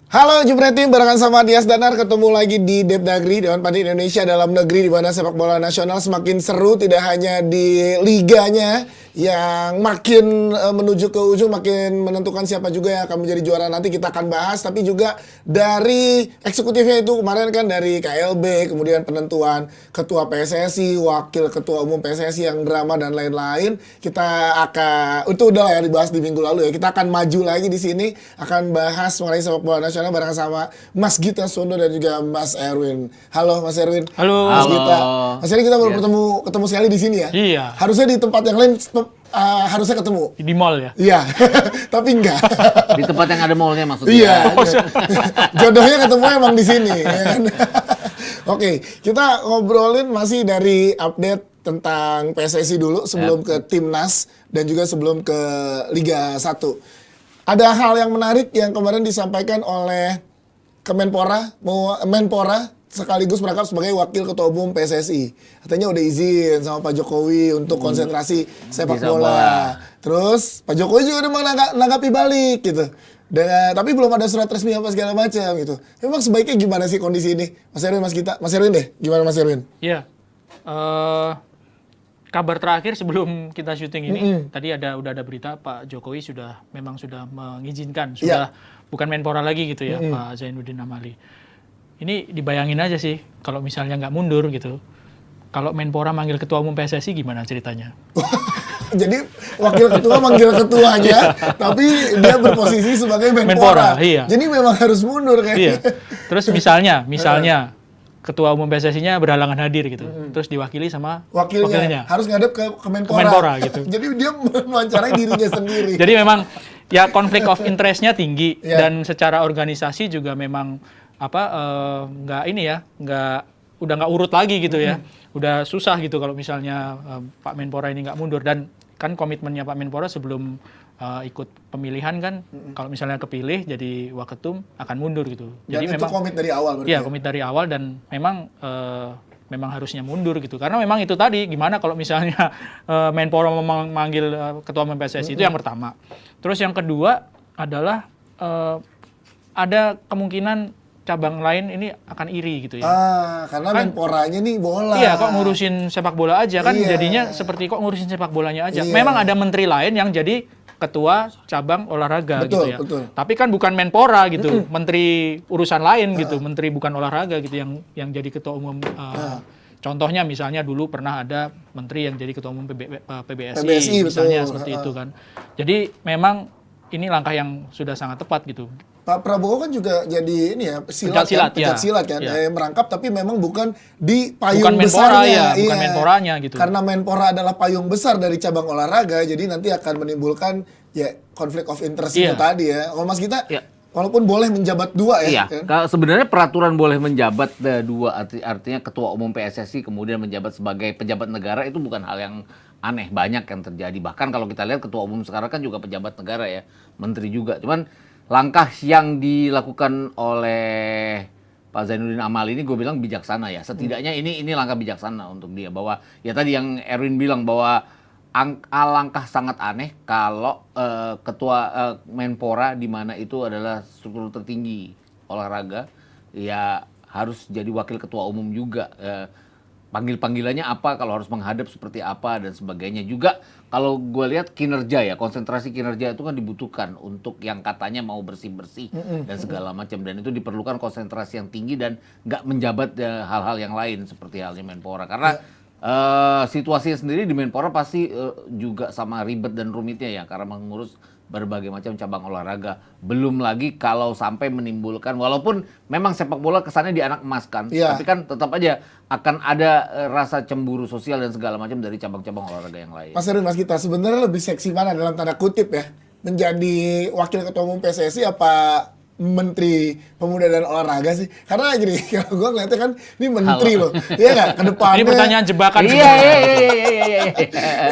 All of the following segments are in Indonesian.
Halo Jupret Team, barengan sama Dias Danar ketemu lagi di Depdagri, Dewan Pandian Indonesia dalam negeri, di mana sepak bola nasional semakin seru, tidak hanya di liganya yang makin menuju ke ujung, makin menentukan siapa juga yang akan menjadi juara nanti kita akan bahas, tapi juga dari eksekutifnya itu kemarin kan dari KLB, kemudian penentuan ketua PSSI, wakil ketua umum PSSI yang drama dan lain-lain. Kita akan, itu udah lah ya dibahas di minggu lalu ya, kita akan maju lagi di sini, akan bahas mengenai sepak bola nasional bareng sama Mas Gita Sondo dan juga Mas Erwin. Halo Mas Erwin. Halo. Mas Gita. Mas Erwin, kita baru Yes. ketemu sekali di sini ya. Iya. Harusnya di tempat yang lain harusnya ketemu. Di mall ya? Iya. Tapi enggak. Di tempat yang ada mallnya maksudnya. Iya. Jodohnya ketemu emang di sini. Ya kan? Oke, kita ngobrolin masih dari update tentang PSSI dulu sebelum ke Timnas dan juga sebelum ke Liga 1. Ada hal yang menarik yang kemarin disampaikan oleh Kemenpora, Menpora sekaligus merangkap sebagai wakil ketua umum PSSI. Katanya udah izin sama Pak Jokowi untuk konsentrasi sepak bola. Terus Pak Jokowi juga udah menanggapi balik gitu. Tapi belum ada surat resmi apa segala macam gitu. Memang sebaiknya gimana sih kondisi ini? Mas Erwin, Mas Gita. Mas Erwin deh, gimana Mas Erwin? Iya. Kabar terakhir sebelum kita syuting ini, tadi udah ada berita Pak Jokowi memang sudah mengizinkan, sudah bukan Menpora lagi gitu ya, Pak Zainuddin Amali. Ini dibayangin aja sih, kalau misalnya nggak mundur gitu, kalau Menpora manggil ketua umum PSSI gimana ceritanya? Jadi wakil ketua manggil ketuanya, tapi dia berposisi sebagai Menpora. Iya. Jadi memang harus mundur kayaknya. Iya. Terus misalnya ketua umum PSSI-nya berhalangan hadir gitu, terus diwakili sama wakilnya. Harus ngadep ke Menpora gitu. Jadi dia mewawancarai dirinya sendiri. Jadi memang ya konflik of interest-nya tinggi dan secara organisasi juga memang udah nggak urut lagi gitu ya. Udah susah gitu kalau misalnya Pak Menpora ini nggak mundur, dan kan komitmennya Pak Menpora sebelum ikut pemilihan kan, kalau misalnya kepilih jadi waketum akan mundur gitu. Dan jadi itu memang komit dari awal berarti. Iya, komit dari awal, dan memang harusnya mundur gitu. Karena memang itu tadi, gimana kalau misalnya Menpora memanggil ketua umum PSSI, itu yang pertama. Terus yang kedua adalah ada kemungkinan cabang lain ini akan iri gitu ya. Karena Menporanya nih bola. Iya, kok ngurusin sepak bola aja kan, jadinya seperti kok ngurusin sepak bolanya aja. Memang ada menteri lain yang jadi ketua cabang olahraga gitu ya. Betul. Tapi kan bukan Menpora gitu, menteri urusan lain gitu, menteri bukan olahraga gitu yang jadi ketua umum. Contohnya misalnya dulu pernah ada menteri yang jadi ketua umum PBSI misalnya, betul. seperti itu kan. Jadi memang ini langkah yang sudah sangat tepat gitu. Pak Prabowo kan juga jadi ini ya Pencak silat kan, merangkap, tapi memang bukan di payung Bukan Menpora besarnya. bukan Menporanya gitu. Karena Menpora adalah payung besar dari cabang olahraga, jadi nanti akan menimbulkan konflik of interest itu tadi ya. Kalau Mas Gita, walaupun boleh menjabat dua ya. Iya, sebenarnya peraturan boleh menjabat dua, artinya ketua umum PSSI kemudian menjabat sebagai pejabat negara itu bukan hal yang aneh, banyak yang terjadi. Bahkan kalau kita lihat ketua umum sekarang kan juga pejabat negara ya, menteri juga. Cuman langkah yang dilakukan oleh Pak Zainuddin Amali ini gue bilang bijaksana ya. Setidaknya ini langkah bijaksana untuk dia, bahwa ya tadi yang Erwin bilang bahwa alangkah sangat aneh kalau ketua Menpora di mana itu adalah struktur tertinggi olahraga ya harus jadi wakil ketua umum juga. Panggilannya apa, kalau harus menghadap seperti apa dan sebagainya. Juga kalau gue lihat kinerja ya, konsentrasi kinerja itu kan dibutuhkan untuk yang katanya mau bersih-bersih dan segala macam, dan itu diperlukan konsentrasi yang tinggi dan nggak menjabat hal-hal yang lain seperti halnya Menpora, karena situasinya sendiri di Menpora pasti juga sama ribet dan rumitnya ya, karena mengurus berbagai macam cabang olahraga. Belum lagi kalau sampai menimbulkan, walaupun memang sepak bola kesannya di anak emas kan, tapi kan tetap aja akan ada rasa cemburu sosial dan segala macam dari cabang-cabang olahraga yang lain. Mas Erwin, Mas Gita, sebenarnya lebih seksi mana dalam tanda kutip ya, menjadi wakil ketua umum PSSI apa Menteri Pemuda dan Olahraga sih? Karena gini, kalau gue ngeliatnya kan ini menteri loh, iya nggak? Ke depannya. Ini pertanyaan jebakan. Iya.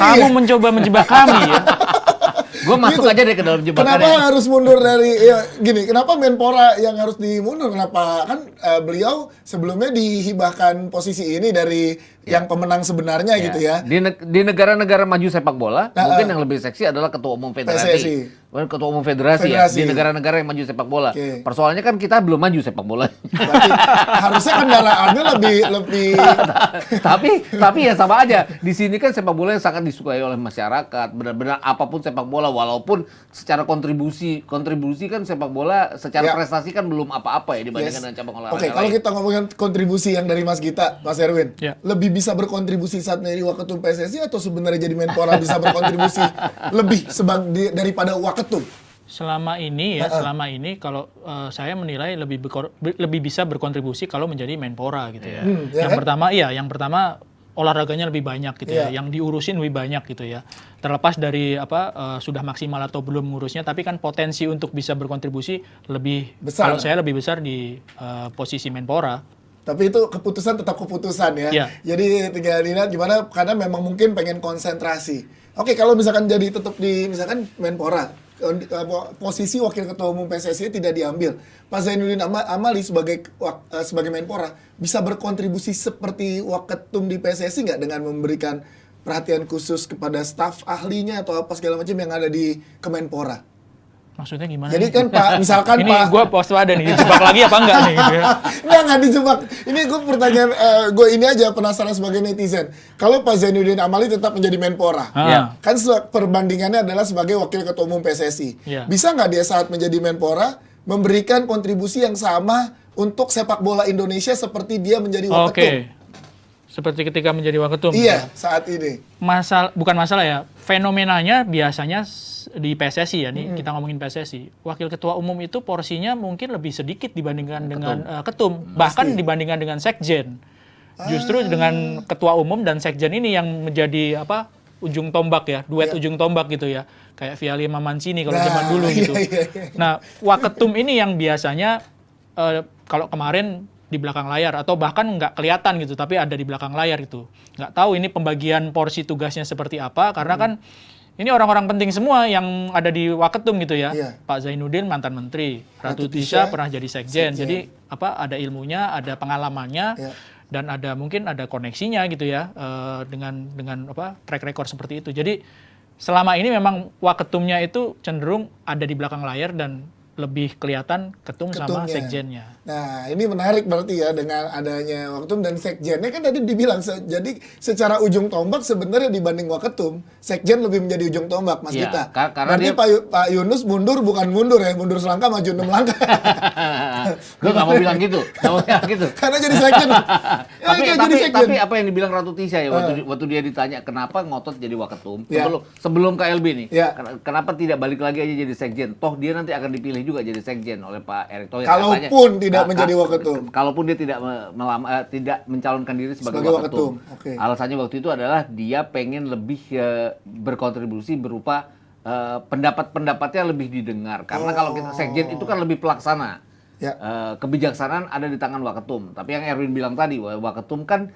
Kamu mencoba menjebak kami ya. Gue masuk aja deh ke dalam jebakan. Kenapa harus mundur dari gini? Kenapa Menpora yang harus dimundur? Kenapa kan beliau sebelumnya dihibahkan posisi ini dari yang pemenang sebenarnya gitu ya. Di negara-negara maju sepak bola, mungkin yang lebih seksi adalah ketua umum federasi. PSSI. Ketua umum federasi ya, di negara-negara yang maju sepak bola. Persoalannya kan kita belum maju sepak bola. Berarti harusnya kendaraannya lebih tapi ya sama aja. Di sini kan sepak bola yang sangat disukai oleh masyarakat. Benar-benar apapun sepak bola, walaupun secara kontribusi kan sepak bola secara prestasi kan belum apa-apa ya dibandingkan dengan cabang olahraga lain. Kalau kita ngomongin kontribusi yang dari Mas Gita, Mas Erwin, lebih bisa berkontribusi saat menjadi waketum PSSI atau sebenarnya jadi Menpora bisa berkontribusi lebih daripada waketum? Selama ini kalau saya menilai lebih bisa berkontribusi kalau menjadi Menpora gitu ya. Yang pertama olahraganya lebih banyak gitu ya, yang diurusin lebih banyak gitu ya. Terlepas dari sudah maksimal atau belum ngurusnya, tapi kan potensi untuk bisa berkontribusi lebih besar. Kalau saya lebih besar di posisi Menpora. Tapi itu keputusan tetap keputusan ya. Jadi tinggal dilihat gimana, karena memang mungkin pengen konsentrasi. Oke, kalau misalkan jadi tetap di misalkan Menpora, posisi wakil ketua umum PSSI tidak diambil, Pak Zainuddin Amali sebagai Menpora bisa berkontribusi seperti waketum di PSSI nggak, dengan memberikan perhatian khusus kepada staf ahlinya atau apa segala macam yang ada di Kemenpora? Maksudnya gimana? Jadi kan Pak, misalkan ini Pak... gue waspada nih, dijebak lagi apa enggak nih? Gitu ya. Nggak dijebak. Ini gue pertanyaan, gue ini aja penasaran sebagai netizen. Kalau Pak Zainuddin Amali tetap menjadi Menpora, kan perbandingannya adalah sebagai wakil ketua umum PSSI. Bisa nggak dia saat menjadi Menpora memberikan kontribusi yang sama untuk sepak bola Indonesia seperti dia menjadi waketum? Seperti ketika menjadi waketum. Iya, saat ini. Bukan masalah ya. Fenomenanya biasanya di PSSI ya, nih kita ngomongin PSSI. Wakil ketua umum itu porsinya mungkin lebih sedikit dibandingkan dengan ketum, bahkan dibandingkan dengan sekjen. Justru dengan ketua umum dan sekjen ini yang menjadi ujung tombak ya, duet ujung tombak gitu ya. Kayak Viali sama Mancini kalau zaman dulu gitu. Nah, waketum ini yang biasanya kalau kemarin di belakang layar atau bahkan nggak kelihatan gitu, tapi ada di belakang layar gitu. Nggak tahu ini pembagian porsi tugasnya seperti apa, karena kan ini orang-orang penting semua yang ada di waketum gitu ya. Pak Zainuddin mantan menteri, Ratu Tisha pernah jadi sekjen. Jadi ada ilmunya, ada pengalamannya, dan mungkin ada koneksinya gitu ya dengan track record seperti itu. Jadi selama ini memang waketumnya itu cenderung ada di belakang layar dan lebih kelihatan ketumnya sama sekjennya. Nah, ini menarik berarti ya, dengan adanya waketum dan sekjennya kan tadi dibilang. Jadi secara ujung tombak sebenarnya dibanding waketum, sekjen lebih menjadi ujung tombak, Mas Gita. Karena berarti Pak Yunus mundur ya, mundur selangkah maju 6 langkah. Gue nggak mau bilang gitu, Karena jadi sekjen. Tapi apa yang dibilang Ratu Tisha ya waktu dia ditanya kenapa ngotot jadi waketum sebelum KLB nih, kenapa tidak balik lagi aja jadi sekjen? Toh dia nanti akan dipilih juga jadi sekjen oleh Pak Erick Thohir. Kalaupun tidak menjadi waketum. Kalaupun dia tidak tidak mencalonkan diri sebagai waketum. Alasannya waktu itu adalah dia pengen lebih berkontribusi berupa pendapat-pendapatnya lebih didengar. Karena kalau kita sekjen itu kan lebih pelaksana. Kebijaksanaan ada di tangan waketum. Tapi yang Erwin bilang tadi, waketum kan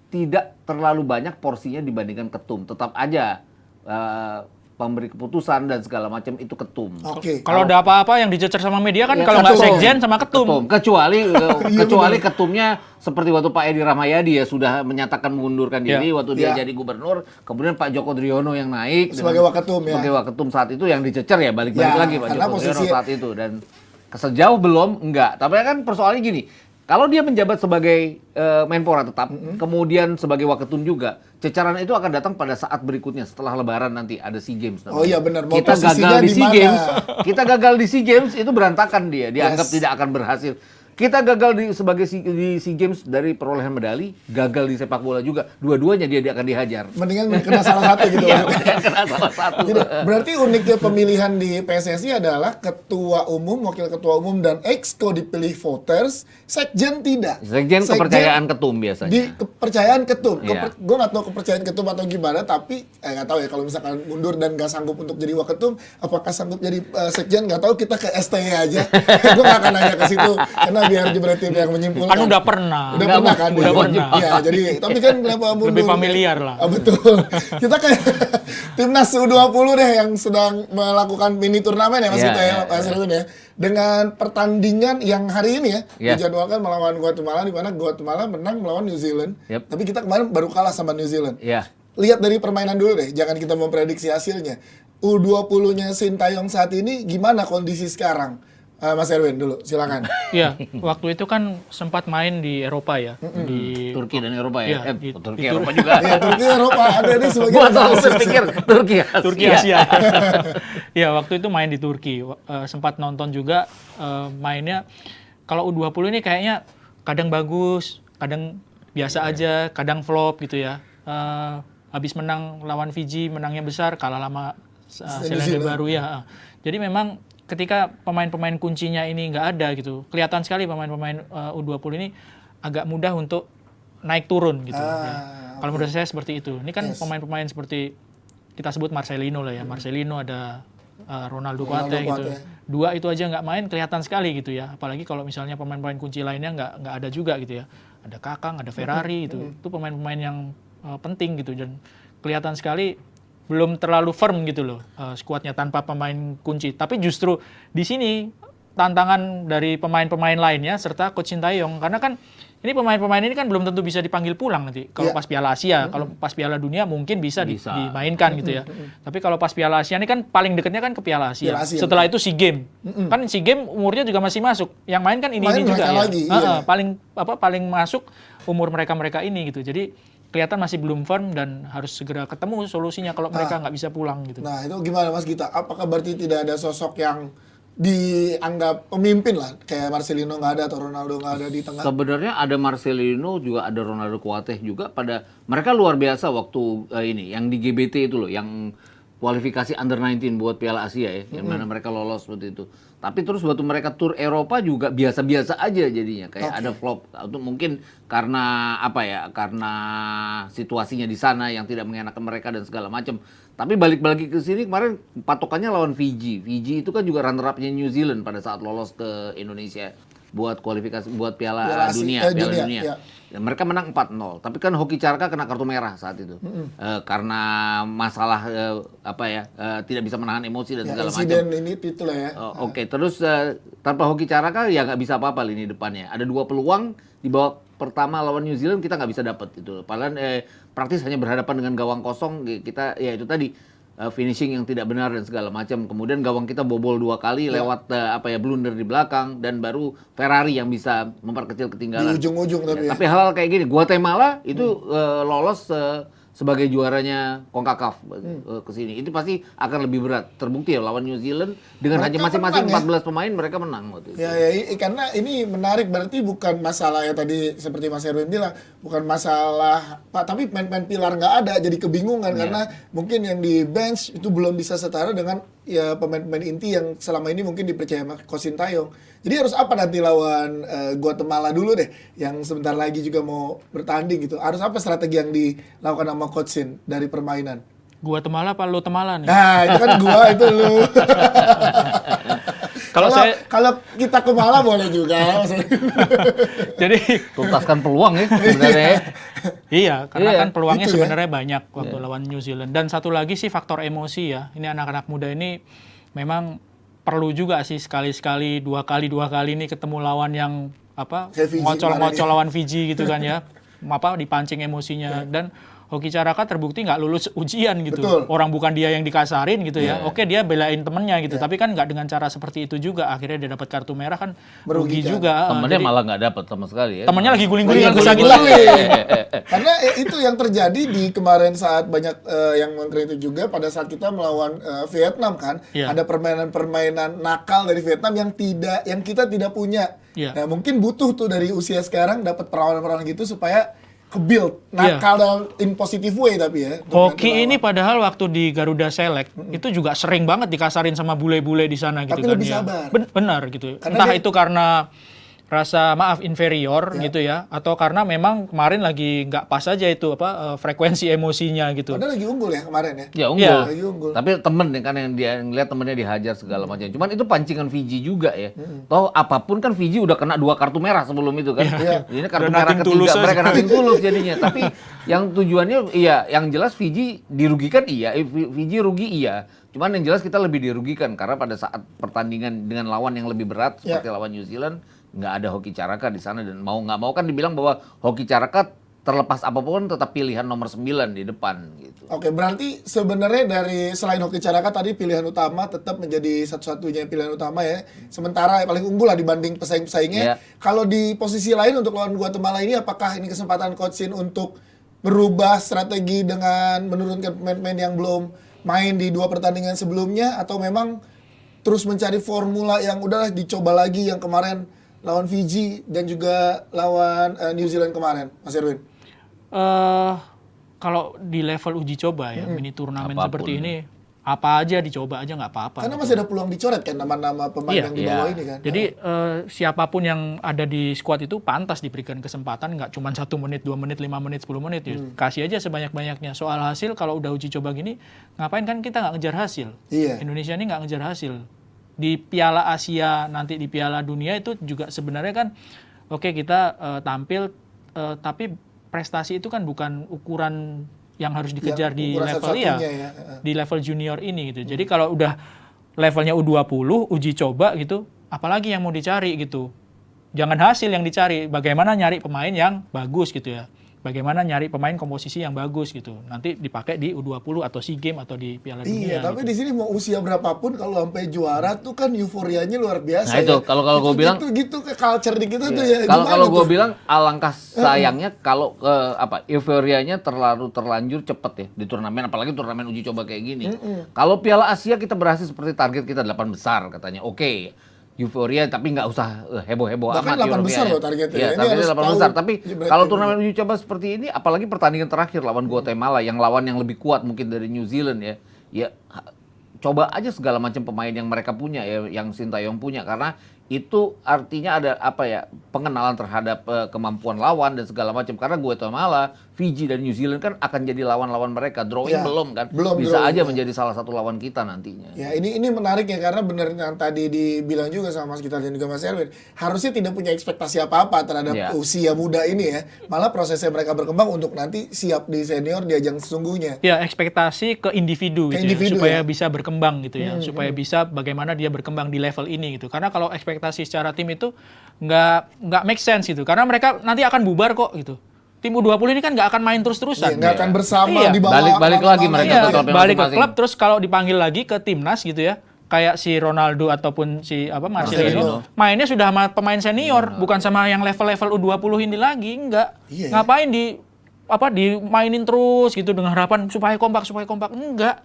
tidak terlalu banyak porsinya dibandingkan ketum. Tetap aja pemberi keputusan dan segala macam itu ketum. Kalau ada apa-apa yang dicecer sama media kan kalau nggak sekjen sama ketum. Kecuali ketumnya seperti waktu Pak Edi Rahmayadi ya sudah menyatakan mengundurkan diri waktu dia jadi gubernur, kemudian Pak Joko Driono yang naik sebagai waketum sebagai waketum saat itu yang dicecer ya balik-balik lagi Pak Joko Driono saat itu, dan sejauh belum enggak. Tapi kan persoalannya gini, kalau dia menjabat sebagai Menpora tetap, kemudian sebagai waketum juga, ceceran itu akan datang pada saat berikutnya setelah Lebaran nanti ada SEA Games. Oh iya benar. Kita gagal di SEA Games, di SEA Games itu berantakan dianggap tidak akan berhasil. Kita gagal sebagai di SEA Games dari perolehan medali, gagal di sepak bola juga. Dua-duanya dia akan dihajar. Mendingan kena salah satu gitu. Kena salah satu. Jadi, berarti uniknya pemilihan di PSSI adalah ketua umum, wakil ketua umum, dan exco dipilih voters, sekjen tidak. Sekjen kepercayaan ketum biasanya. Di kepercayaan ketum. Gue nggak tahu kepercayaan ketum atau gimana, tapi nggak tahu ya kalau misalkan mundur dan nggak sanggup untuk jadi waketum, apakah sanggup jadi sekjen? Nggak tahu, kita ke STY aja. Gue nggak akan nanya ke situ karena biar Jebret Tim yang menyimpulkan. Kan udah pernah. Udah pernah kan? Udah ya? pernah. Iya, jadi tapi kan kenapa mundur? Lebih familiar lah. Ah, betul. Kita kayak timnas U20 deh yang sedang melakukan mini turnamen ya Mas Iya, Gita ya, iya, Mas Erwin ya. Dengan pertandingan yang hari ini ya, Iya. dijadwalkan melawan Guatemala, di mana Guatemala menang melawan New Zealand. Yep. Tapi kita kemarin baru kalah sama New Zealand. Iya. Lihat dari permainan dulu deh, jangan kita memprediksi hasilnya. U20-nya Sintayong saat ini gimana kondisi sekarang? Mas Erwin dulu, silakan. Iya, waktu itu kan sempat main di Eropa ya, di Turki dan Eropa ya. Iya, di Turki Tur- Eropa juga. Iya, Turki Eropa ada nih sebagai Gua selalu berpikir Turki Asia. Turki Asia. Iya, waktu itu main di Turki. Sempat nonton juga mainnya. Kalau U20 ini kayaknya kadang bagus, kadang biasa aja, kadang flop gitu ya. Habis menang lawan Fiji, menangnya besar, kalah lama Selandia Baru ya. Jadi memang ketika pemain-pemain kuncinya ini nggak ada gitu, kelihatan sekali pemain-pemain U20 ini agak mudah untuk naik turun gitu. Ya. Kalau menurut saya seperti itu. Ini kan pemain-pemain seperti kita sebut Marcelino lah ya. Marcelino ada Ronaldo Kuate gitu. Dua itu aja nggak main kelihatan sekali gitu ya. Apalagi kalau misalnya pemain-pemain kunci lainnya nggak ada juga gitu ya. Ada Kakang, ada Ferrari gitu. Itu pemain-pemain yang penting gitu dan kelihatan sekali belum terlalu firm gitu loh skuadnya tanpa pemain kunci. Tapi justru di sini tantangan dari pemain-pemain lainnya serta Coach Sintayong karena kan ini pemain-pemain ini kan belum tentu bisa dipanggil pulang nanti kalau pas Piala Asia, kalau pas Piala Dunia mungkin bisa. Dimainkan gitu ya. Tapi kalau pas Piala Asia ini kan paling dekatnya kan ke Piala Asia. Setelah itu SEA Games. Kan SEA Games umurnya juga masih masuk. Yang main kan ini juga ya. Lagi, iya. Paling masuk umur mereka ini gitu. Jadi kelihatan masih belum firm dan harus segera ketemu solusinya kalau mereka nggak bisa pulang gitu. Nah itu gimana Mas Gita? Apakah berarti tidak ada sosok yang dianggap pemimpin lah? Kayak Marcelino nggak ada atau Ronaldo nggak ada di tengah? Sebenarnya ada Marcelino juga ada Ronaldo Kuate juga mereka luar biasa waktu ini yang di GBT itu loh yang kualifikasi under 19 buat Piala Asia ya, yang mana mereka lolos seperti itu. Tapi terus waktu mereka tur Eropa juga biasa-biasa aja jadinya, kayak ada flop. Atau mungkin karena karena situasinya di sana yang tidak mengenakan mereka dan segala macam. Tapi balik lagi ke sini kemarin patokannya lawan Fiji. Fiji itu kan juga runner up-nya New Zealand pada saat lolos ke Indonesia buat kualifikasi buat Piala Dunia. Ya. Mereka menang 4-0. Tapi kan Hoki Caraka kena kartu merah saat itu. Karena masalah tidak bisa menahan emosi dan segala macam. Insiden ini itu lah ya. Oke, terus tanpa Hoki Caraka ya nggak bisa apa-apa lini depannya. Ada 2 peluang di babak pertama lawan New Zealand kita nggak bisa dapat itu. Padahal praktis hanya berhadapan dengan gawang kosong. Kita ya itu tadi finishing yang tidak benar dan segala macam. Kemudian gawang kita bobol 2 kali lewat blunder di belakang dan baru Ferrari yang bisa memperkecil ketinggalan. Di ujung-ujung tapi Tapi hal-hal kayak gini, Guatemala itu lolos sebagai juaranya CONCACAF ke sini. Itu pasti akan lebih berat. Terbukti ya lawan New Zealand dengan Mereka hanya masing-masing menang, 14 pemain mereka menang waktu itu. Karena ini menarik berarti bukan masalah ya tadi seperti Mas Erwin bilang bukan masalah tapi pemain-pemain pilar nggak ada jadi kebingungan karena mungkin yang di bench itu belum bisa setara dengan ya pemain-pemain inti yang selama ini mungkin dipercaya sama Coach Sintayong. Jadi harus apa nanti lawan Guatemala dulu deh yang sebentar lagi juga mau bertanding gitu. Harus apa strategi yang dilakukan sama Coach Sin dari permainan? Guatemala apa lu Temala nih? Nah, itu kan gua itu lu. Kalau kita ke Mala boleh juga. Jadi Tuntaskan peluang ya sebenarnya. iya, karena kan peluangnya itu ya. sebenarnya banyak waktu lawan New Zealand. Dan satu lagi sih faktor emosi ya. Ini anak-anak muda ini memang perlu juga sih sekali-sekali, dua kali ini ketemu lawan yang ngocol-ngocol lawan Fiji gitu kan ya. Dipancing emosinya dan Hoki Caraka terbukti nggak lulus ujian gitu. Betul. Orang bukan dia yang dikasarin gitu ya. Oke, dia belain temennya gitu. Tapi kan nggak dengan cara seperti itu juga. Akhirnya dia dapat kartu merah kan rugi juga. Temennya malah nggak dapat sama sekali ya. Temennya lagi guling-guling kesakitan. Karena itu yang terjadi di kemarin saat banyak yang mengkritik juga pada saat kita melawan Vietnam kan. Ada permainan-permainan nakal dari Vietnam yang kita tidak punya. Nah, mungkin butuh tuh dari usia sekarang dapat perawanan-perawanan gitu supaya ke-build nakal dalam in positive way tapi ya. Hoki ini padahal waktu di Garuda Select itu juga sering banget dikasarin sama bule-bule di sana gitu tapi kan lebih ya. sabar. Benar gitu. Karena entah itu karena inferior gitu ya, atau karena memang kemarin lagi nggak pas aja itu frekuensi emosinya gitu. Padahal lagi unggul ya kemarin ya. Ya unggul. Iya. Lagi unggul. Tapi temen kan yang dia ngeliat temennya dihajar segala macam. Cuman itu pancingan Fiji juga ya. Toh apapun kan Fiji udah kena 2 kartu merah sebelum itu kan. Iya. Ini kartu Udah merah nothing ketiga tulus mereka aja. nothing tulus jadinya. Tapi yang tujuannya iya, yang jelas Fiji dirugikan iya, Fiji rugi iya. Cuman yang jelas kita lebih dirugikan karena pada saat pertandingan dengan lawan yang lebih berat seperti lawan New Zealand nggak ada Hoki Caraka di sana, dan mau nggak mau kan dibilang bahwa Hoki Caraka terlepas apapun tetap pilihan nomor 9 di depan gitu. Oke, berarti sebenarnya dari selain Hoki Caraka tadi pilihan utama tetap menjadi satu-satunya pilihan utama ya. Sementara yang paling unggul lah dibanding pesaing-pesaingnya. Iya. Kalau di posisi lain untuk lawan Guatemala ini, apakah ini kesempatan Coach Shin untuk berubah strategi dengan menurunkan pemain-pemain yang belum main di 2 pertandingan sebelumnya, atau memang terus mencari formula yang udahlah dicoba lagi yang kemarin lawan Fiji dan juga lawan New Zealand kemarin, Mas Erwin? Kalau di level uji coba ya, mini turnamen Apapun. seperti ini, apa aja dicoba aja nggak apa-apa. Karena gitu. masih ada peluang dicoret kan nama-nama pemain Iya, yang di bawah ini kan. Jadi siapapun yang ada di squad itu pantas diberikan kesempatan, nggak cuma 1 menit, 2 menit, 5 menit, 10 menit ya. Kasih aja sebanyak-banyaknya. Soal hasil kalau udah uji coba gini, ngapain kan kita nggak ngejar hasil? Iya. Indonesia ini nggak ngejar hasil. Di Piala Asia, nanti di Piala Dunia itu juga sebenarnya kan, oke kita tampil, tapi prestasi itu kan bukan ukuran yang harus dikejar di ukuran level satu-satunya ya. di level junior ini gitu. Jadi kalau udah levelnya U20, uji coba gitu, apalagi yang mau dicari gitu. Jangan hasil yang dicari, bagaimana nyari pemain yang bagus gitu ya. Bagaimana nyari pemain komposisi yang bagus gitu. Nanti dipakai di U20 atau SEA Games atau di Piala Dunia. Iya, tapi gitu. di sini mau usia berapapun kalau sampai juara tuh kan euforianya luar biasa. Nah itu, ya. kalau gue bilang gitu ke culture di kita tuh ya. Kalau gimana gue tuh? bilang alangkah sayangnya kalau euforianya terlanjur cepet ya di turnamen, apalagi turnamen uji coba kayak gini. Kalau Piala Asia kita berhasil seperti target kita 8 besar katanya. Oke. Euforia tapi nggak usah heboh-heboh Bahkan amat 8 besar euforianya. loh targetnya. Iya, Ini targetnya harus 8 tahu besar. Tapi jebretnya kalau dulu. turnamen uji coba seperti ini, apalagi pertandingan terakhir lawan Guatemala yang lawan yang lebih kuat mungkin dari New Zealand ya. Ya coba aja segala macam pemain yang mereka punya ya, yang Sintayong punya, karena itu artinya ada pengenalan terhadap kemampuan lawan dan segala macam, karena Guatemala, Fiji dan New Zealand kan akan jadi lawan-lawan mereka. Drawing Ya, belum kan? belum Bisa drawing, aja ya. menjadi salah satu lawan kita nantinya. Ya ini menarik ya, karena benar yang tadi dibilang juga sama Mas Gitar dan juga Mas Erwin, harusnya tidak punya ekspektasi apa-apa terhadap Ya. usia muda ini ya. Malah prosesnya mereka berkembang untuk nanti siap di senior di ajang sesungguhnya. Ya, ekspektasi ke individu Ke gitu individu, ya, supaya ya. bisa berkembang gitu ya, supaya bisa bagaimana dia berkembang di level ini gitu. Karena kalau ekspektasi secara tim itu nggak make sense gitu. Karena mereka nanti akan bubar kok gitu. Tim U20 ini kan nggak akan main terus-terusan. Iya, nggak akan bersama Iya. di bawah Balik lagi mereka Iya, ke klubnya balik ke masing-masing. klub, terus kalau dipanggil lagi ke timnas gitu ya, kayak si Ronaldo ataupun si Marcelino, mainnya sudah sama pemain senior, bukan sama yang level-level U20 ini lagi, enggak. Iya, ya. Ngapain dimainin terus gitu dengan harapan supaya kompak, enggak.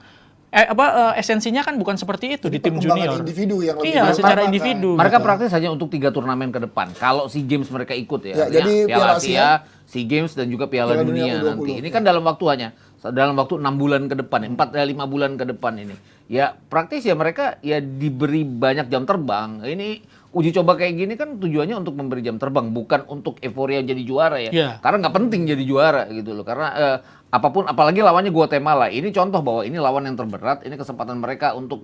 Esensinya kan bukan seperti itu di tim Perkembangan junior. individu yang lebih Iya, secara bermartabat. individu. Mereka gitu. praktis hanya untuk 3 turnamen ke depan. Kalau SEA Games mereka ikut ya. Ya, Artinya jadi Piala Piala Asia, SEA Games dan juga Piala Piala Dunia Dunia U20. nanti. Ini kan dalam waktu 6 bulan ke depan, 5 bulan ke depan ini. Ya praktis ya mereka ya diberi banyak jam terbang. Ini uji coba kayak gini kan tujuannya untuk memberi jam terbang, bukan untuk euforia jadi juara ya. Iya. Karena nggak penting jadi juara gitu loh. Karena apapun, apalagi lawannya Guatemala. Ini contoh bahwa ini lawan yang terberat. Ini kesempatan mereka untuk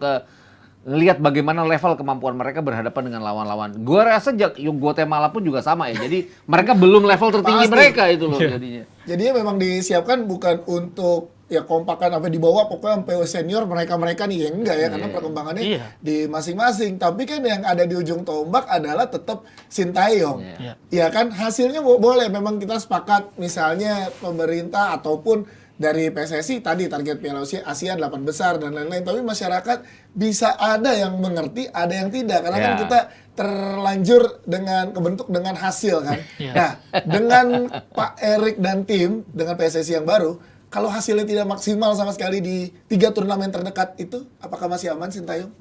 lihat bagaimana level kemampuan mereka berhadapan dengan lawan-lawan. Gua rasa Guatemala pun juga sama ya. Jadi mereka belum level tertinggi Pasti. mereka itu loh jadinya. Jadinya memang disiapkan bukan untuk ya kompakan apa di bawah, pokoknya sampai senior mereka nih, ya enggak ya, karena perkembangannya Iya. di masing-masing. Tapi kan yang ada di ujung tombak adalah tetap Sintayong. Iya. Ya kan hasilnya boleh, memang kita sepakat misalnya pemerintah ataupun dari PSSI tadi target Piala Asia 8 besar dan lain-lain, tapi masyarakat bisa ada yang mengerti, ada yang tidak, karena kan Ya. kita terlanjur kebentuk dengan hasil kan. Iya. Nah, dengan Pak Erik dan tim dengan PSSI yang baru, kalau hasilnya tidak maksimal sama sekali di 3 turnamen terdekat itu, apakah masih aman Sintayong?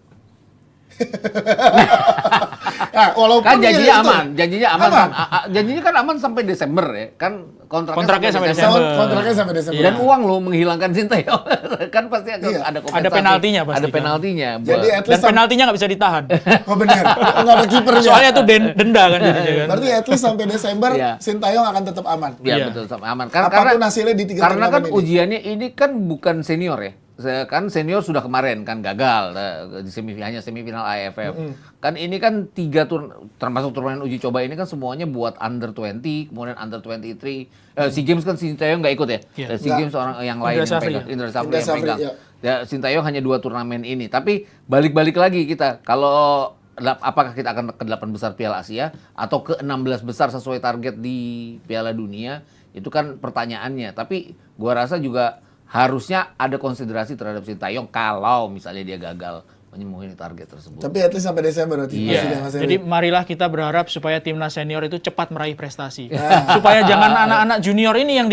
Nah, walaupun Kan janjinya ya itu. aman, janjinya aman, Aman. janjinya kan aman sampai Desember ya, kan Kontraknya sampai Desember. Desember. Kontraknya sampai Desember. Dan uang lo menghilangkan Sintayong, kan pasti Iya. ada kompensasi. Ada penaltinya pasti Ada kan. penaltinya. Jadi at Dan least penaltinya nggak bisa ditahan. oh benar, nggak ada kipernya. Soalnya itu denda kan jadinya kan. Berarti at least sampai Desember Iya. Sintayong akan tetap aman. Ya Iya. betul, sama aman. Apapun hasilnya di 3 karena kan turnamen ini. ujiannya ini kan bukan senior ya. Kan senior sudah kemarin kan gagal di hanya semifinal AFF. Kan ini kan termasuk turnamen uji coba ini kan semuanya buat under 20, kemudian under 23. SEA Games kan Sintayong nggak ikut ya. Iya. SEA Games orang yang lain Indra yang Safri pegang. ya? Indra Safri Indra yang Safri, pegang. ya. Ya, Sintayong hanya 2 turnamen ini. Tapi balik-balik lagi kita kalau apakah kita akan ke 8 besar Piala Asia atau ke 16 besar sesuai target di Piala Dunia, itu kan pertanyaannya. Tapi gua rasa juga harusnya ada konsiderasi terhadap Sintayong kalau misalnya dia gagal memenuhi target tersebut. Tapi at least sampai Desember berarti. Iya. Masih Mas Heri. Jadi marilah kita berharap supaya timnas senior itu cepat meraih prestasi. Supaya jangan anak-anak junior ini yang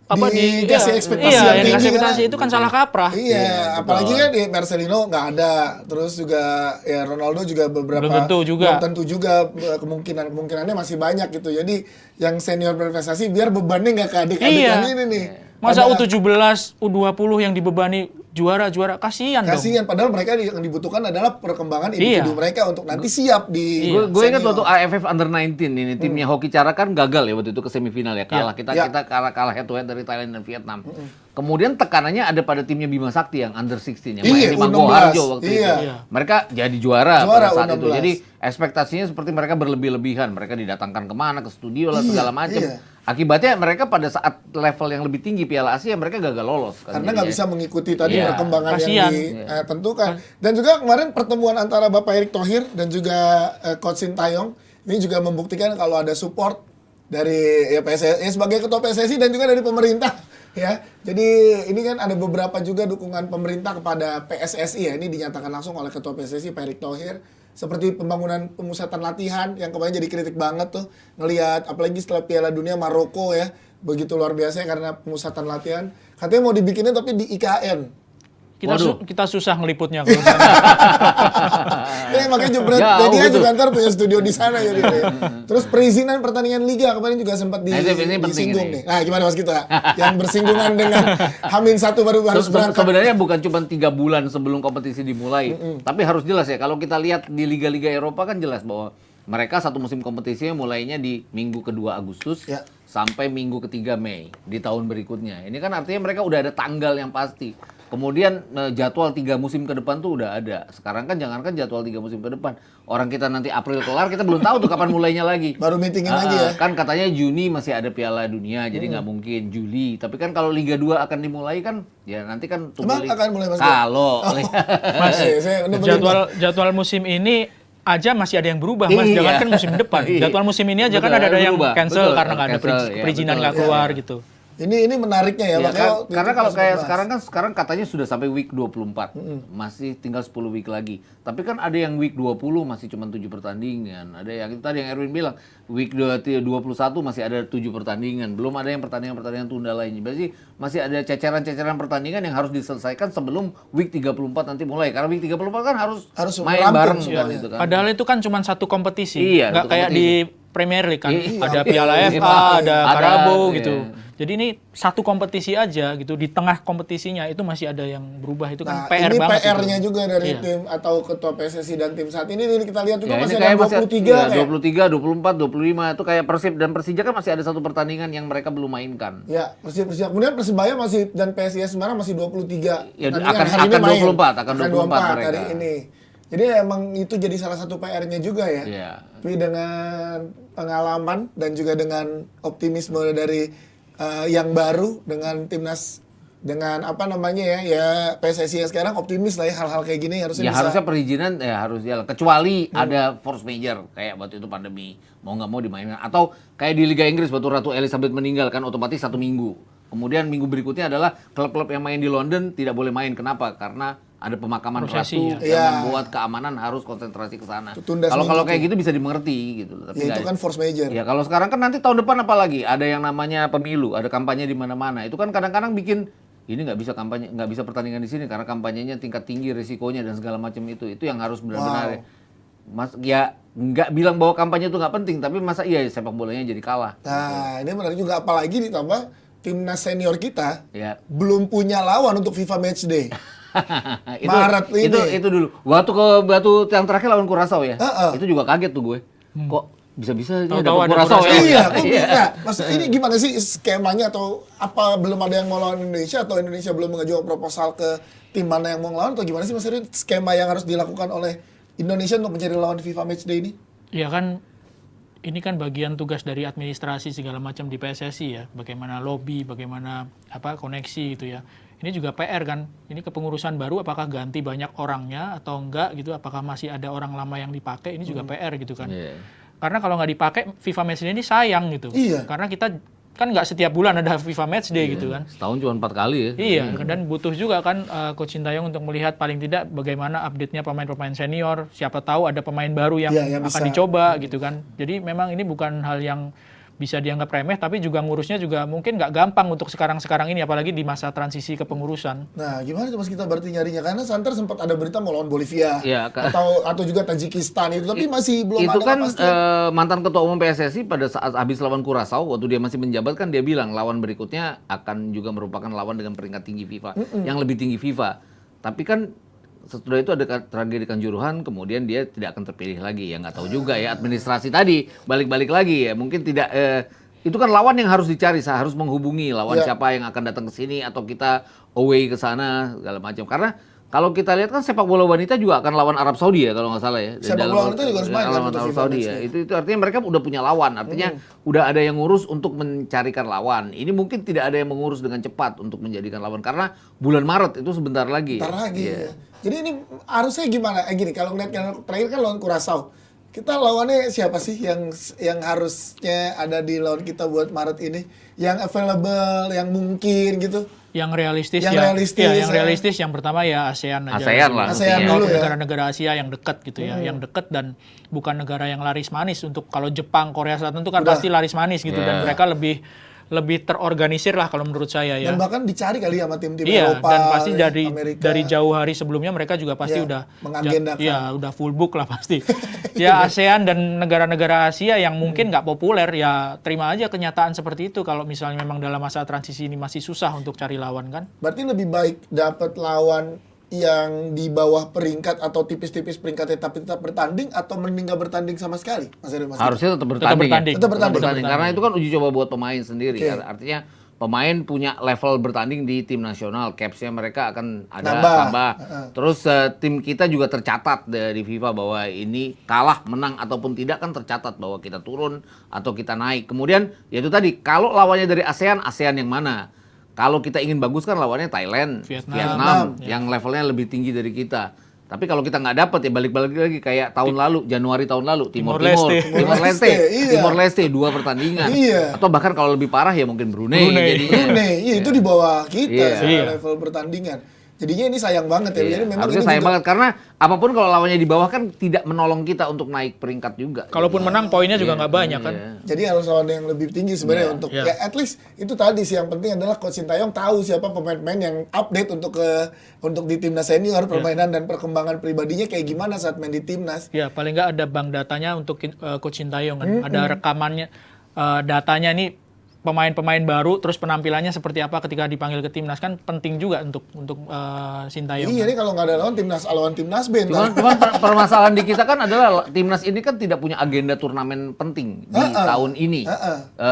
Dikasih ekspektasi iya, yang yang dikasih tinggi, ekspektasi kan? itu kan salah kaprah. Iya, betul. apalagi kan di Marcelino nggak ada, terus juga ya Ronaldo juga beberapa Belum tentu juga. belum tentu juga, kemungkinannya masih banyak gitu. Jadi yang senior berprestasi biar bebannya nggak ke adik-adikan Iya. ini nih. Masa Padahal- U17, U20 yang dibebani juara-juara, kasihan dong. Kasihan, padahal mereka yang dibutuhkan adalah perkembangan individu Iya. mereka untuk nanti siap di Gue ingat senior. waktu AFF Under 19 ini timnya Hoki Cara kan gagal ya waktu itu ke semifinal ya, kalah. Iya. Kita kalah head to head dari Thailand dan Vietnam. Kemudian tekanannya ada pada timnya Bima Sakti yang Under 16 yang main Iya, di Manggo U16. Harjo waktu Iya. itu. Iya. Mereka jadi juara Juara pada saat itu. U16. Jadi ekspektasinya seperti mereka berlebih-lebihan. Mereka didatangkan kemana, ke studio lah Iya, segala macam. iya. Akibatnya mereka pada saat level yang lebih tinggi Piala Asia mereka gagal lolos. Kan, Karena nggak jadinya. bisa mengikuti tadi Iya. perkembangan Kasihan. yang ditentukan. Dan juga kemarin pertemuan antara Bapak Erick Thohir dan juga Coach Sintayong ini juga membuktikan kalau ada support dari ya PSSI sebagai ketua PSSI dan juga dari pemerintah ya. Jadi ini kan ada beberapa juga dukungan pemerintah kepada PSSI ya. Ini dinyatakan langsung oleh ketua PSSI Pak Erick Thohir. Seperti pembangunan pemusatan latihan yang kemarin jadi kritik banget tuh ngelihat apalagi setelah Piala Dunia Maroko ya. Begitu luar biasa karena pemusatan latihan. Katanya mau dibikinnya tapi di IKN. Kita susah ngeliputnya kalau sana. Makanya jebret Jauh media gitu. juga ntar punya studio di sana jadi. Terus perizinan pertandingan liga kemarin juga sempat Nah, ini penting disinggung ini. nih. Nah, gimana Mas kita? Yang bersinggungan dengan H-1 baru harus berangkat. Sebenarnya bukan cuma 3 bulan sebelum kompetisi dimulai, tapi harus jelas ya. Kalau kita lihat di liga-liga Eropa kan jelas bahwa mereka satu musim kompetisinya mulainya di minggu kedua Agustus Ya. sampai minggu ketiga Mei di tahun berikutnya. Ini kan artinya mereka udah ada tanggal yang pasti. Kemudian jadwal 3 musim ke depan tuh udah ada. Sekarang kan jangankan jadwal 3 musim ke depan. Orang kita nanti April kelar, kita belum tahu tuh kapan mulainya lagi. Baru meetingin lagi ya. Kan katanya Juni masih ada Piala Dunia, jadi nggak mungkin Juli. Tapi kan kalau Liga 2 akan dimulai kan, ya nanti kan Emang akan mulai Mas? Kalau Mas, saya bener-bener. jadwal musim ini aja masih ada yang berubah, Mas. Iya. Jangan kan musim depan. Iya. Jadwal musim ini aja kan Betul, ada yang berubah. cancel Betul, karena nggak ada cancel, ya, perizinan betul. nggak keluar gitu. Ini menariknya ya, Ya, makanya karena itu kalau pas kayak dibahas. sekarang katanya sudah sampai week 24. Masih tinggal 10 week lagi. Tapi kan ada yang week 20 masih cuma 7 pertandingan. Ada yang itu tadi yang Erwin bilang, week 21 masih ada 7 pertandingan. Belum ada yang pertandingan-pertandingan tunda lainnya. Berarti masih ada ceceran-ceceran pertandingan yang harus diselesaikan sebelum week 34 nanti mulai. Karena week 34 kan harus main rampung bareng kan semuanya. gitu kan. Padahal itu kan cuma satu kompetisi. Iya, Nggak satu kayak kompetisi. di Premier League kan. Iya. Ada Piala Iya. FA, ada Ada, Carabao iya. gitu. Jadi ini satu kompetisi aja gitu. Di tengah kompetisinya itu masih ada yang berubah. Itu Nah, kan PR ini banget. PR-nya itu. juga dari Iya. tim atau ketua PSSI dan tim saat ini kita lihat juga Ya, masih ini ada kayak 23 ya, kayak. 23, 24, 25 itu kayak Persib dan Persija kan masih ada satu pertandingan yang mereka belum mainkan. Ya, Persib. Kemudian Persebaya masih dan PSIS Semarang masih 23. Ya, Pertandingan akan- hari ini akan main. 24, akan 24 hari mereka. ini. Jadi emang itu jadi salah satu PR-nya juga ya. Iya. Tapi dengan pengalaman dan juga dengan optimisme dari yang baru dengan timnas dengan apa namanya ya PSSI yang sekarang optimis lah ya hal-hal kayak gini harusnya Ya bisa. harusnya perizinan ya harus jalan kecuali ada force major kayak waktu itu pandemi mau nggak mau dimainkan atau kayak di Liga Inggris waktu Ratu Elizabeth meninggal kan otomatis 1 minggu kemudian minggu berikutnya adalah klub-klub yang main di London tidak boleh main kenapa karena ada pemakaman Prosesi, ratu ya. yang membuat keamanan harus konsentrasi ke sana. Tunda Kalau seminggu kayak tuh. gitu bisa dimengerti gitu. Tapi Ya, itu nggak- kan force major. Ya kalau sekarang kan nanti tahun depan apa lagi? Ada yang namanya pemilu, ada kampanye di mana-mana. Itu kan kadang-kadang bikin ini nggak bisa kampanye, nggak bisa pertandingan di sini karena kampanyenya tingkat tinggi risikonya dan segala macam itu. Itu yang harus benar-benar Wow. Mas ya nggak bilang bahwa kampanye itu nggak penting, tapi masa iya sepak bolanya jadi kalah. Nah, ini menarik juga, apalagi ditambah timnas senior kita Ya. belum punya lawan untuk FIFA Matchday. itu, Maret ini. itu dulu. Waktu yang terakhir lawan Curaçao ya. Itu juga kaget tuh gue. Kok bisa-bisa ini Tahu-tahu ada ada Curaçao ya? Iya, kok bisa? Maksud ini gimana sih skemanya, atau apa belum ada yang mau lawan Indonesia, atau Indonesia belum mengajukan proposal ke tim mana yang mau lawan, atau gimana sih Mas Irin skema yang harus dilakukan oleh Indonesia untuk mencari lawan FIFA Matchday ini? Ya kan, ini kan bagian tugas dari administrasi segala macam di PSSI ya. Bagaimana lobby, bagaimana koneksi gitu ya. Ini juga PR kan. Ini kepengurusan baru, apakah ganti banyak orangnya atau enggak gitu. Apakah masih ada orang lama yang dipakai, ini juga PR gitu kan. Karena kalau nggak dipakai, FIFA Matchday ini sayang gitu. Iya. Karena kita kan nggak setiap bulan ada FIFA Matchday gitu kan. Setahun cuma 4 kali ya. Iya, dan butuh juga kan Coach Sintayong untuk melihat paling tidak bagaimana update-nya pemain-pemain senior. Siapa tahu ada pemain baru yang Iya, yang akan bisa. dicoba gitu kan. Jadi memang ini bukan hal yang bisa dianggap remeh, tapi juga ngurusnya juga mungkin nggak gampang untuk sekarang-sekarang ini, apalagi di masa transisi kepengurusan. Nah, gimana tuh Mas kita berarti nyarinya? Karena Santer sempat ada berita mau lawan Bolivia, Iya, atau juga Tajikistan itu, tapi masih belum itu ada kan kepastian. mantan ketua umum PSSI pada saat habis lawan Curaçao, waktu dia masih menjabat kan dia bilang lawan berikutnya akan juga merupakan lawan dengan peringkat tinggi FIFA, yang lebih tinggi FIFA. Tapi kan setelah itu ada tragedi Kanjuruhan, kemudian dia tidak akan terpilih lagi. Ya nggak tahu juga ya, administrasi tadi balik-balik lagi ya, mungkin tidak. Itu kan lawan yang harus dicari, harus menghubungi lawan siapa yang akan datang ke sini, atau kita away ke sana segala macam. Karena kalau kita lihat kan sepak bola wanita juga akan lawan Arab Saudi ya kalau nggak salah ya. Sepak bola wanita juga harus main kan lawan untuk Arab FIFA Saudi ya. Itu artinya mereka udah punya lawan. Artinya udah ada yang ngurus untuk mencarikan lawan. Ini mungkin tidak ada yang mengurus dengan cepat untuk menjadikan lawan, karena bulan Maret itu sebentar lagi. Ntar lagi. Iya. Ya. Jadi ini harusnya gimana? Gini, kalau ngeliat yang terakhir kan lawan Curaçao. Kita lawannya siapa sih yang harusnya ada di lawan kita buat Maret ini? Yang available, yang mungkin gitu. Yang realistis Yang ya. realistis, Iya, yang ya. realistis yang pertama ya ASEAN aja. ASEAN lah. ASEAN mestinya. dulu ya. Negara-negara Asia yang dekat gitu ya, yang dekat dan bukan negara yang laris manis. Untuk kalau Jepang, Korea Selatan itu kan Udah. pasti laris manis gitu, dan mereka lebih terorganisir lah kalau menurut saya ya. Dan bahkan dicari kali sama tim-tim Iya, Eropa, dan pasti Amerika. dari jauh hari sebelumnya mereka juga pasti Iya, udah mengagendakan. ya udah full book lah pasti. Ya ASEAN dan negara-negara Asia yang mungkin nggak populer, ya terima aja kenyataan seperti itu kalau misalnya memang dalam masa transisi ini masih susah untuk cari lawan kan. Berarti lebih baik dapat lawan yang di bawah peringkat atau tipis-tipis peringkatnya tapi tetap bertanding, atau mending nggak bertanding sama sekali? Mas Eri, Mas. Harusnya tetap bertanding. bertanding. Tetap bertanding. Karena itu kan uji coba buat pemain sendiri. Oke. Artinya pemain punya level bertanding di tim nasional, capsnya mereka akan ada Nambah. tambah. Terus tim kita juga tercatat dari FIFA bahwa ini kalah, menang ataupun tidak kan tercatat bahwa kita turun atau kita naik. Kemudian ya itu tadi, kalau lawannya dari ASEAN, ASEAN yang mana? Kalau kita ingin bagus kan lawannya Thailand, Vietnam yang levelnya lebih tinggi dari kita. Tapi kalau kita nggak dapat ya balik-balik lagi kayak Januari tahun lalu Timor Leste, iya. Timor Leste 2 pertandingan. Iya. Atau bahkan kalau lebih parah ya mungkin Brunei. jadinya. Brunei, iya, itu di bawah kita Iya. secara level pertandingan. Jadinya ini sayang banget ya. Iya, Jadi memang harusnya ini sayang juga- banget karena apapun kalau lawannya di bawah kan tidak menolong kita untuk naik peringkat juga. Kalaupun menang poinnya juga nggak banyak kan. Jadi harus lawan yang lebih tinggi sebenarnya untuk Iya. ya at least itu tadi sih yang penting adalah Coach Sintayong tahu siapa pemain-pemain yang update untuk di timnas senior, permainan dan perkembangan pribadinya kayak gimana saat main di timnas. Ya paling nggak ada bank datanya untuk Coach Sintayong kan. Ada rekamannya, datanya nih pemain-pemain baru, terus penampilannya seperti apa ketika dipanggil ke timnas, kan penting juga untuk Sintayong. Iya nih kalau nggak ada lawan timnas B ntar. Cuman permasalahan di kita kan adalah timnas ini kan tidak punya agenda turnamen penting di tahun ini.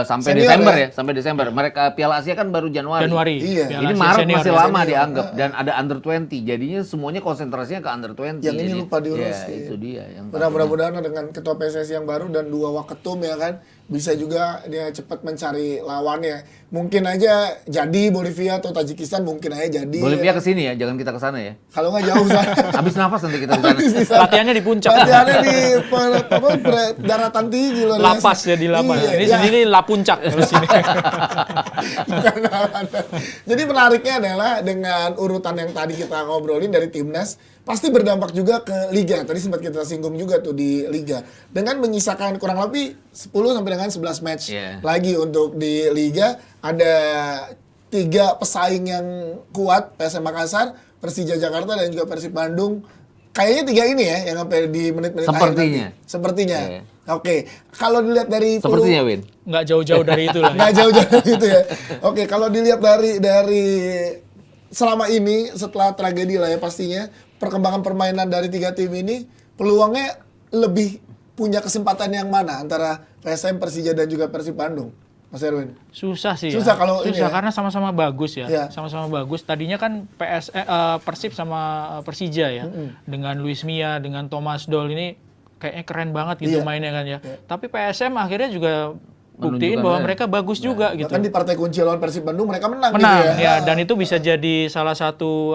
Sampai Senior Desember ya? ya, sampai Desember. Mereka Piala Asia kan baru Januari. Iya. Piala Ini Asia Maret Senior masih ya. lama dianggap, dan ada under 20. Jadinya semuanya konsentrasinya ke under 20. Yang ini Jadi, lupa diurus. ya, Iya. itu dia yang Mudah-mudahan dengan ketua PSSI yang baru dan 2 waketum ya kan, bisa juga dia cepat mencari lawannya. Mungkin aja jadi Bolivia atau Tajikistan, mungkin aja jadi. Bolivia ke sini ya, jangan kita ke sana ya. Kalau nggak jauh sana. Habis nafas nanti kita ke sana. Habis di sana. Latihannya di puncak. Latihannya di daratan tinggi luar biasa. Lapas ya di lapas. Iya, Ini ya. sendiri lapuncak terus ini. Jadi menariknya adalah dengan urutan yang tadi kita ngobrolin dari timnas, pasti berdampak juga ke liga. Tadi sempat kita singgung juga tuh di liga. Dengan menyisakan kurang lebih 10 sampai dengan 11 match lagi untuk di liga, ada 3 pesaing yang kuat, PSM Makassar, Persija Jakarta dan juga Persib Bandung kayaknya 3 ini ya yang sampai di menit-menit akhir Sepertinya. nanti. Sepertinya. Iya. Oke, kalau dilihat dari Sepertinya, Win. Nggak jauh-jauh dari itu lah. nggak jauh-jauh dari itu ya. Oke, kalau dilihat dari selama ini setelah tragedi lah ya pastinya perkembangan permainan dari 3 tim ini peluangnya lebih punya kesempatan yang mana antara PSM, Persija dan juga Persib Bandung, Mas Erwin? Susah sih. Susah kalau ini susah ya? karena sama-sama bagus ya. Iya. Sama-sama bagus. Tadinya kan Persib sama Persija ya. Dengan Luis Mia, dengan Thomas Doll ini kayaknya keren banget gitu Iya. mainnya kan ya. Iya. Tapi PSM akhirnya juga buktiin Menunjukkan bahwa ya. mereka bagus juga gitu. Bahkan di partai kunci lawan Persib Bandung mereka menang Menang gitu ya, dan itu bisa jadi salah satu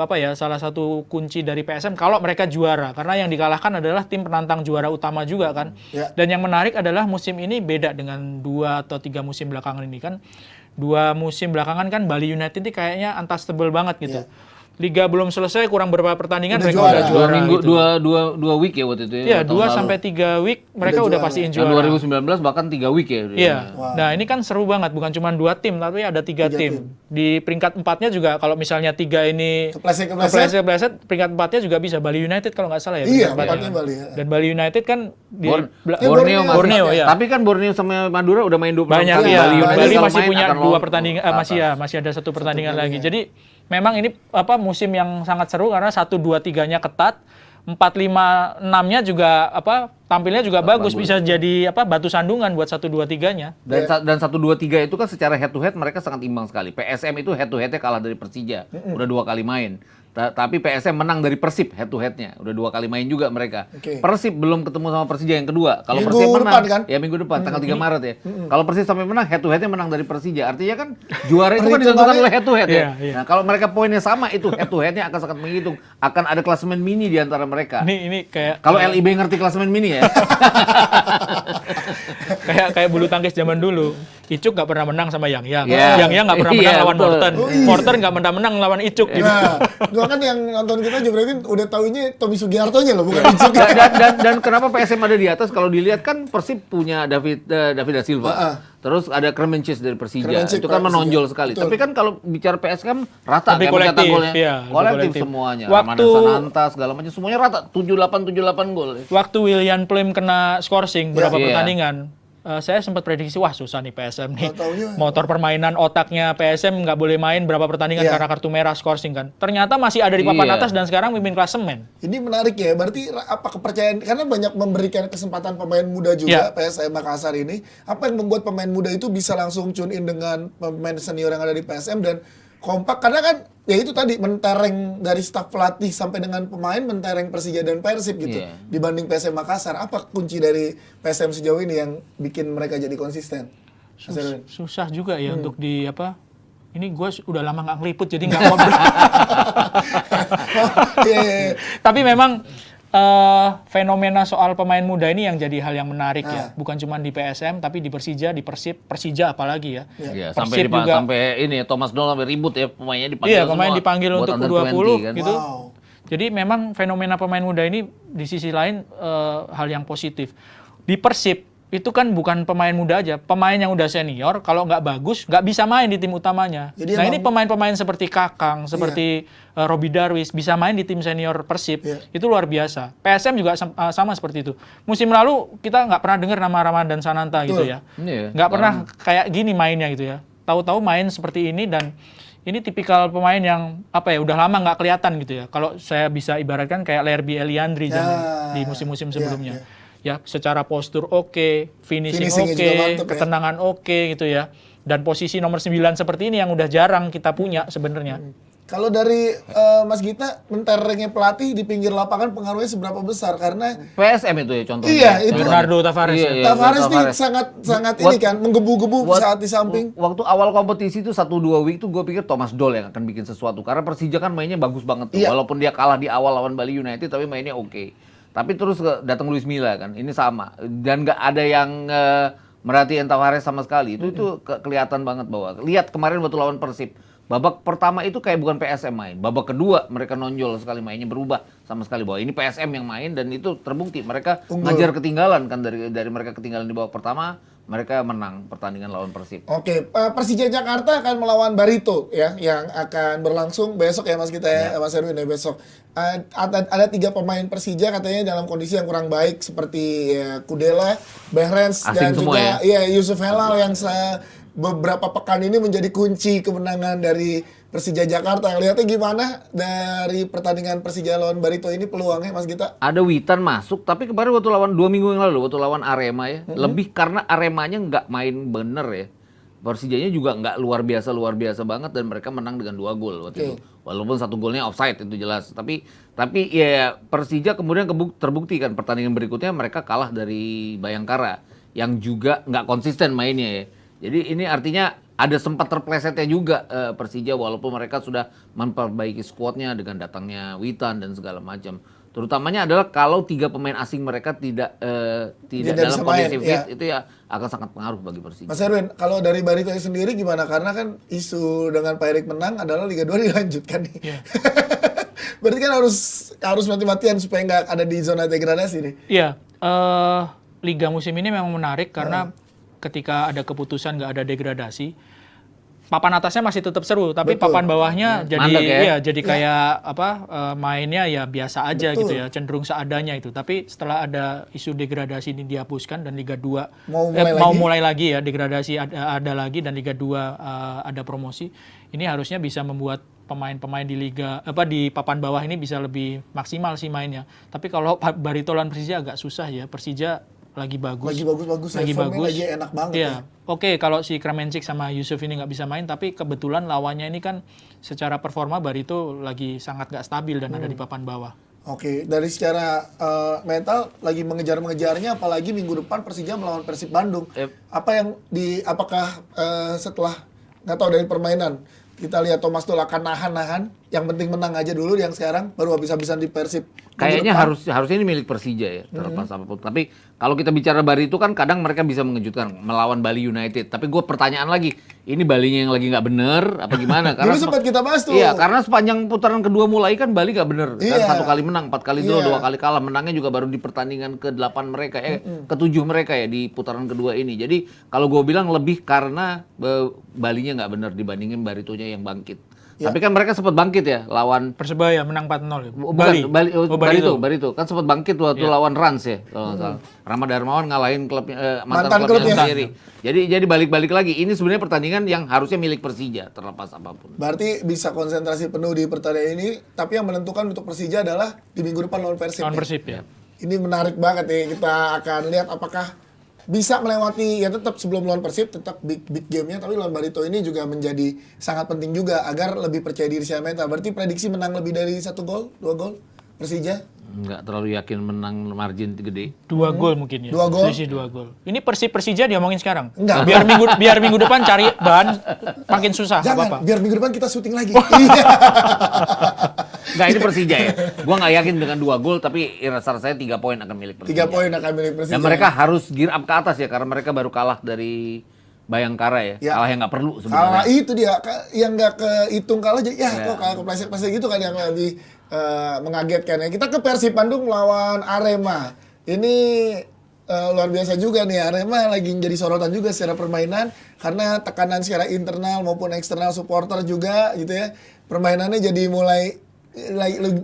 kunci dari PSM kalau mereka juara, karena yang dikalahkan adalah tim penantang juara utama juga kan. Ya. Dan yang menarik adalah musim ini beda dengan 2 atau 3 musim belakangan ini kan. 2 musim belakangan kan Bali United ini kayaknya untouchable banget gitu. Liga belum selesai, kurang beberapa pertandingan Udah mereka juara. udah juara. Dua minggu, gitu. dua week ya waktu itu ya. Iya, tahun 2 lalu. sampai 3 week mereka Udah udah juara. pastiin Yang juara. 2019 bahkan 3 week ya. Iya. Wow. Nah, ini kan seru banget, bukan cuma 2 tim, tapi ada 3 tim. Di peringkat 4-nya juga kalau misalnya 3 ini kepleset, peringkat 4-nya juga bisa Bali United kalau nggak salah ya. Iya, peringkat 4-nya. empatnya Bali ya. Dan Bali United kan di Borneo masih. Borneo, ya. Tapi kan Borneo sama Madura udah main 26 banyak kali. ya. United Bali kalau masih main punya akan 2 lolos pertandingan, ke atas. masih ada 1 pertandingan lagi. Jadi memang ini musim yang sangat seru karena 1 2 3-nya ketat. 4 5 6-nya juga tampilnya juga bagus, bisa jadi batu sandungan buat 1 2 3-nya. Dan 1 2 3 itu kan secara head to head mereka sangat imbang sekali. PSM itu head to headnya kalah dari Persija. Udah 2 kali main. Tapi PSM menang dari Persib head to headnya. Udah 2 kali main juga mereka. Oke. Persib belum ketemu sama Persija yang kedua. Kalau Minggu Persib menang, depan kan? ya minggu depan tanggal 3 Maret ya. Kalau Persib sampai menang, head to headnya menang dari Persija. Artinya kan juara itu kan ditentukan oleh head to head ya. Iya, iya. Nah, kalau mereka poinnya sama itu head to headnya akan sangat menghitung. Akan ada klasemen mini di antara mereka. Ini kayak Kalau LIB ngerti klasemen mini ya. kayak bulu tangkis zaman dulu. Icuk nggak pernah menang sama Yang Iya. Yang nggak pernah Iya, menang lawan betul. Morten. Oh, iya. Morten nggak pernah menang lawan Icuk. Gitu. Nah, gua kan yang nonton kita juga berarti udah taunya Tommy Sugihartonya loh, bukan Icuk. dan kenapa PSM ada di atas? Kalau dilihat kan Persib punya David da Silva. Terus ada Kremencis dari Persija. Kremencis, Itu kan Persija. menonjol sekali. Betul. Tapi kan kalau bicara PSM rata Lebih kayak mencetak kolektif, golnya. iya, lebih Kolektif kolektif. semuanya. Waktu- Ramadan Sananta segala macam semuanya rata 78 gol. Waktu William Plim kena skorsing berapa Iya. pertandingan, saya sempat prediksi, wah susah nih PSM nih. Nggak taunya. Motor permainan otaknya PSM nggak boleh main berapa pertandingan Iya. karena kartu merah skorsing kan. Ternyata masih ada di papan Iya. atas dan sekarang mimpin klasemen. Ini menarik ya, berarti apa kepercayaan, karena banyak memberikan kesempatan pemain muda juga Iya. PSM Makassar ini. Apa yang membuat pemain muda itu bisa langsung tune in dengan pemain senior yang ada di PSM dan kompak, karena kan ya itu tadi mentereng dari staf pelatih sampai dengan pemain, mentereng Persija dan Persib gitu Iya. dibanding PSM Makassar. Apa kunci dari PSM sejauh ini yang bikin mereka jadi konsisten? Mas Erwin? Susah juga ya untuk di ini gue udah lama nggak ngeliput jadi nggak ngobrol. Iya, iya, iya. Tapi memang fenomena soal pemain muda ini yang jadi hal yang menarik ya. Bukan cuma di PSM tapi di Persija, di Persija apalagi ya. Iya, Persib sampai ini Thomas Doll sampai ribut ya pemainnya dipanggil. Iya, pemain semua dipanggil buat untuk under U20 kan. gitu. Wow. Jadi memang fenomena pemain muda ini di sisi lain hal yang positif. Di Persib itu kan bukan pemain muda aja, pemain yang udah senior kalau nggak bagus nggak bisa main di tim utamanya. Jadi Nah emang- ini pemain-pemain seperti Kakang, seperti Robi Darwis bisa main di tim senior Persib. Iya. Itu luar biasa. PSM juga sama seperti itu. Musim lalu kita nggak pernah dengar nama Ramadan Sananta gitu ya. Iya. Nggak pernah kayak gini mainnya gitu ya. Tahu-tahu main seperti ini dan ini tipikal pemain yang udah lama nggak kelihatan gitu ya. Kalau saya bisa ibaratkan kayak Lerby Eliandri di musim-musim sebelumnya. Ya, secara postur oke, finishing Finishingnya oke, juga mantep ya. ketenangan oke gitu ya. Dan posisi nomor 9 seperti ini yang udah jarang kita punya sebenarnya. Kalau dari Mas Gita, menterengnya pelatih di pinggir lapangan pengaruhnya seberapa besar? Karena PSM itu ya contohnya. Iya, itu. Bernardo Tavares Iya, ya. iya. Tavares nih Tavares. sangat ini kan menggebu-gebu saat di samping. Waktu awal kompetisi itu 1-2 week tuh gue pikir Thomas Doll yang akan bikin sesuatu. Karena Persija kan mainnya bagus banget tuh. Iya. Walaupun dia kalah di awal lawan Bali United tapi mainnya oke. Tapi terus datang Luis Milla kan. Ini sama. Dan nggak ada yang merhatiin Tavares sama sekali. Itu kelihatan banget bahwa. Lihat kemarin waktu lawan Persib. Babak pertama itu kayak bukan PSM main. Babak kedua mereka nonjol sekali mainnya berubah sama sekali bahwa ini PSM yang main dan itu terbukti. Mereka Unggul. ngajar ketinggalan kan dari mereka ketinggalan di babak pertama. mereka menang pertandingan lawan Persib. Oke, Persija Jakarta akan melawan Barito ya, yang akan berlangsung besok ya Mas kita ya, Mas Erwin ya besok. Ada 3 pemain Persija katanya dalam kondisi yang kurang baik seperti ya, Kudela, Behrens dan Asing semua juga ya? Yusuf Helal yang beberapa pekan ini menjadi kunci kemenangan dari Persija Jakarta. Lihatnya gimana dari pertandingan Persija lawan Barito ini peluangnya Mas Gita? Ada Witan masuk, tapi kemarin waktu lawan 2 minggu yang lalu, waktu lawan Arema ya, lebih karena Aremanya nggak main bener ya. Persijanya juga nggak luar biasa banget dan mereka menang dengan 2 gol waktu itu. Walaupun 1 golnya offside itu jelas. Tapi ya Persija kemudian terbukti kan pertandingan berikutnya mereka kalah dari Bayangkara yang juga nggak konsisten mainnya ya. Jadi ini artinya ada sempat terplesetnya juga Persija walaupun mereka sudah memperbaiki skuadnya dengan datangnya Witan dan segala macam. Terutamanya adalah kalau 3 pemain asing mereka tidak dalam kondisi fit, itu ya akan sangat pengaruh bagi Persija. Mas Erwin, kalau dari Barito sendiri gimana? Karena kan isu dengan Pak Erik menang adalah Liga 2 dilanjutkan nih. Iya. Berarti kan harus mati-matian supaya nggak ada di zona degradasi nih. Iya, Liga musim ini memang menarik karena ketika ada keputusan nggak ada degradasi, papan atasnya masih tetap seru, tapi Betul. papan bawahnya jadi Mandek ya? iya, jadi kayak mainnya ya biasa aja Betul. gitu ya, cenderung seadanya itu. Tapi setelah ada isu degradasi ini dihapuskan dan Liga 2 Mau mulai mulai lagi ya, degradasi ada lagi dan Liga 2 ada promosi. Ini harusnya bisa membuat pemain-pemain di di papan bawah ini bisa lebih maksimal sih mainnya. Tapi kalau Barito lawan Persija agak susah ya. Persija lagi bagus. Lagi bagus-bagus Lagi ya, formnya bagus. lagi enak banget Iya. ya. Oke, kalau si Kramencik sama Yusuf ini nggak bisa main, tapi kebetulan lawannya ini kan secara performa Barito lagi sangat nggak stabil dan ada di papan bawah. Oke, dari secara mental lagi mengejar-mengejarnya, apalagi minggu depan Persija melawan Persib Bandung. Apakah setelah nggak tahu dari permainan kita lihat Thomas Tuchel akan nahan-nahan, yang penting menang aja dulu, yang sekarang baru habis-habisan di Persib. Kayaknya harusnya ini milik Persija ya, terlepas apapun. Tapi kalau kita bicara Barito kan kadang mereka bisa mengejutkan melawan Bali United. Tapi gue pertanyaan lagi, ini Balinya yang lagi nggak bener apa gimana? Dulu sempat kita bahas tuh. Iya, karena sepanjang putaran kedua mulai kan Bali nggak bener. Iya. Kan 1 kali menang, 4 kali draw, Iya. 2 kali kalah. Menangnya juga baru di pertandingan ke-8 mereka, ke-7 mereka ya di putaran kedua ini. Jadi kalau gue bilang lebih karena Balinya nggak bener dibandingin Baritonya yang bangkit. Ya. Tapi kan mereka sempat bangkit ya lawan Persebaya menang 4-0 ya. Barito kan sempat bangkit waktu lawan Rans ya kalau nggak salah. Rama Darmawan ngalahin klubnya mantan klubnya sendiri. Jadi balik-balik lagi. Ini sebenarnya pertandingan yang harusnya milik Persija terlepas apapun. Berarti bisa konsentrasi penuh di pertandingan ini, tapi yang menentukan untuk Persija adalah di minggu depan lawan Persib. Lawan Persib ya. Ini menarik banget ya, kita akan lihat apakah bisa melewati, ya tetap sebelum lawan Persib tetap big game-nya, tapi lawan Barito ini juga menjadi sangat penting juga agar lebih percaya diri secara mental. Berarti prediksi menang lebih dari 1 gol, 2 gol Persija? Nggak terlalu yakin menang margin gede. 2 gol mungkin ya. 2 gol? Selisih 2 gol. Ini Persija diomongin sekarang. Enggak. Biar minggu depan cari bahan makin susah. Jangan, Apa-apa. biar minggu depan kita syuting lagi. Iya. Nggak, ini Persija ya. Gua nggak yakin dengan 2 gol, tapi rasa-rasanya 3 poin akan milik Persija. 3 poin akan milik Persija. Dan mereka harus gear up ke atas ya, karena mereka baru kalah dari Bayangkara ya. Ya. Kalah yang nggak perlu Kalah sebenarnya. itu dia, yang nggak kehitung kalah jadi kok kalah kepleset-pleset gitu kan yang lebih mengagetkan ya. Kita ke Persib Bandung melawan Arema. Ini luar biasa juga nih, Arema lagi jadi sorotan juga secara permainan karena tekanan secara internal maupun eksternal supporter juga gitu ya. Permainannya jadi mulai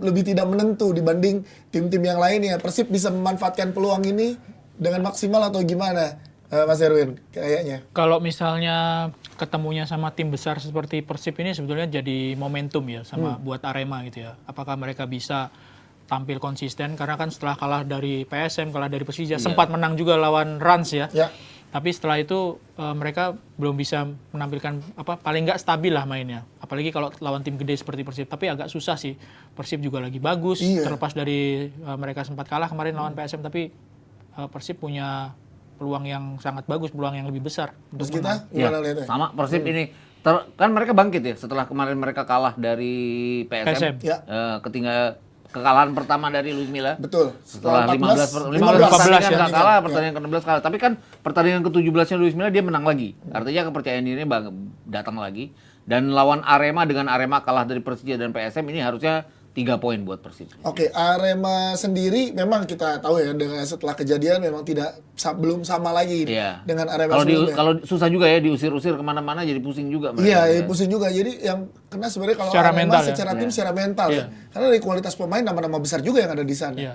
lebih tidak menentu dibanding tim-tim yang lainnya. Persib bisa memanfaatkan peluang ini dengan maksimal atau gimana, Mas Erwin? Kayaknya. Kalau misalnya ketemunya sama tim besar seperti Persib ini sebetulnya jadi momentum ya sama buat Arema gitu ya. Apakah mereka bisa tampil konsisten karena kan setelah kalah dari PSM, kalah dari Persija, sempat menang juga lawan Rans ya. Ya. Tapi setelah itu mereka belum bisa menampilkan paling nggak stabil lah mainnya. Apalagi kalau lawan tim gede seperti Persib. Tapi agak susah sih. Persib juga lagi bagus. Iya. Terlepas dari mereka sempat kalah kemarin lawan PSM, tapi Persib punya peluang yang sangat bagus, peluang yang lebih besar Terus untuk kita menang. gimana Ya, lihatnya? sama Persib ini kan mereka bangkit ya setelah kemarin mereka kalah dari PSM. Ya. Kekalahan pertama dari Luis Milla. Betul. Setelah 15 pertandingan nggak kalah, pertandingan ke-16 kalah. Tapi kan pertandingan ke-17-nya Luis Milla dia menang lagi. Artinya kepercayaan dirinya datang lagi. Dan lawan Arema dengan Arema kalah dari Persija dan PSM ini harusnya 3 poin buat Persib. Oke, Arema sendiri memang kita tahu ya dengan setelah kejadian memang belum sama lagi Iya. dengan Arema Kalau sebelumnya. kalau susah juga ya diusir-usir kemana-mana jadi pusing juga mereka. Iya, pusing juga. Jadi yang kena sebenarnya kalau Secara Arema mental ya. secara tim, secara mental Iya. ya. Karena dari kualitas pemain nama-nama besar juga yang ada di sana. Iya,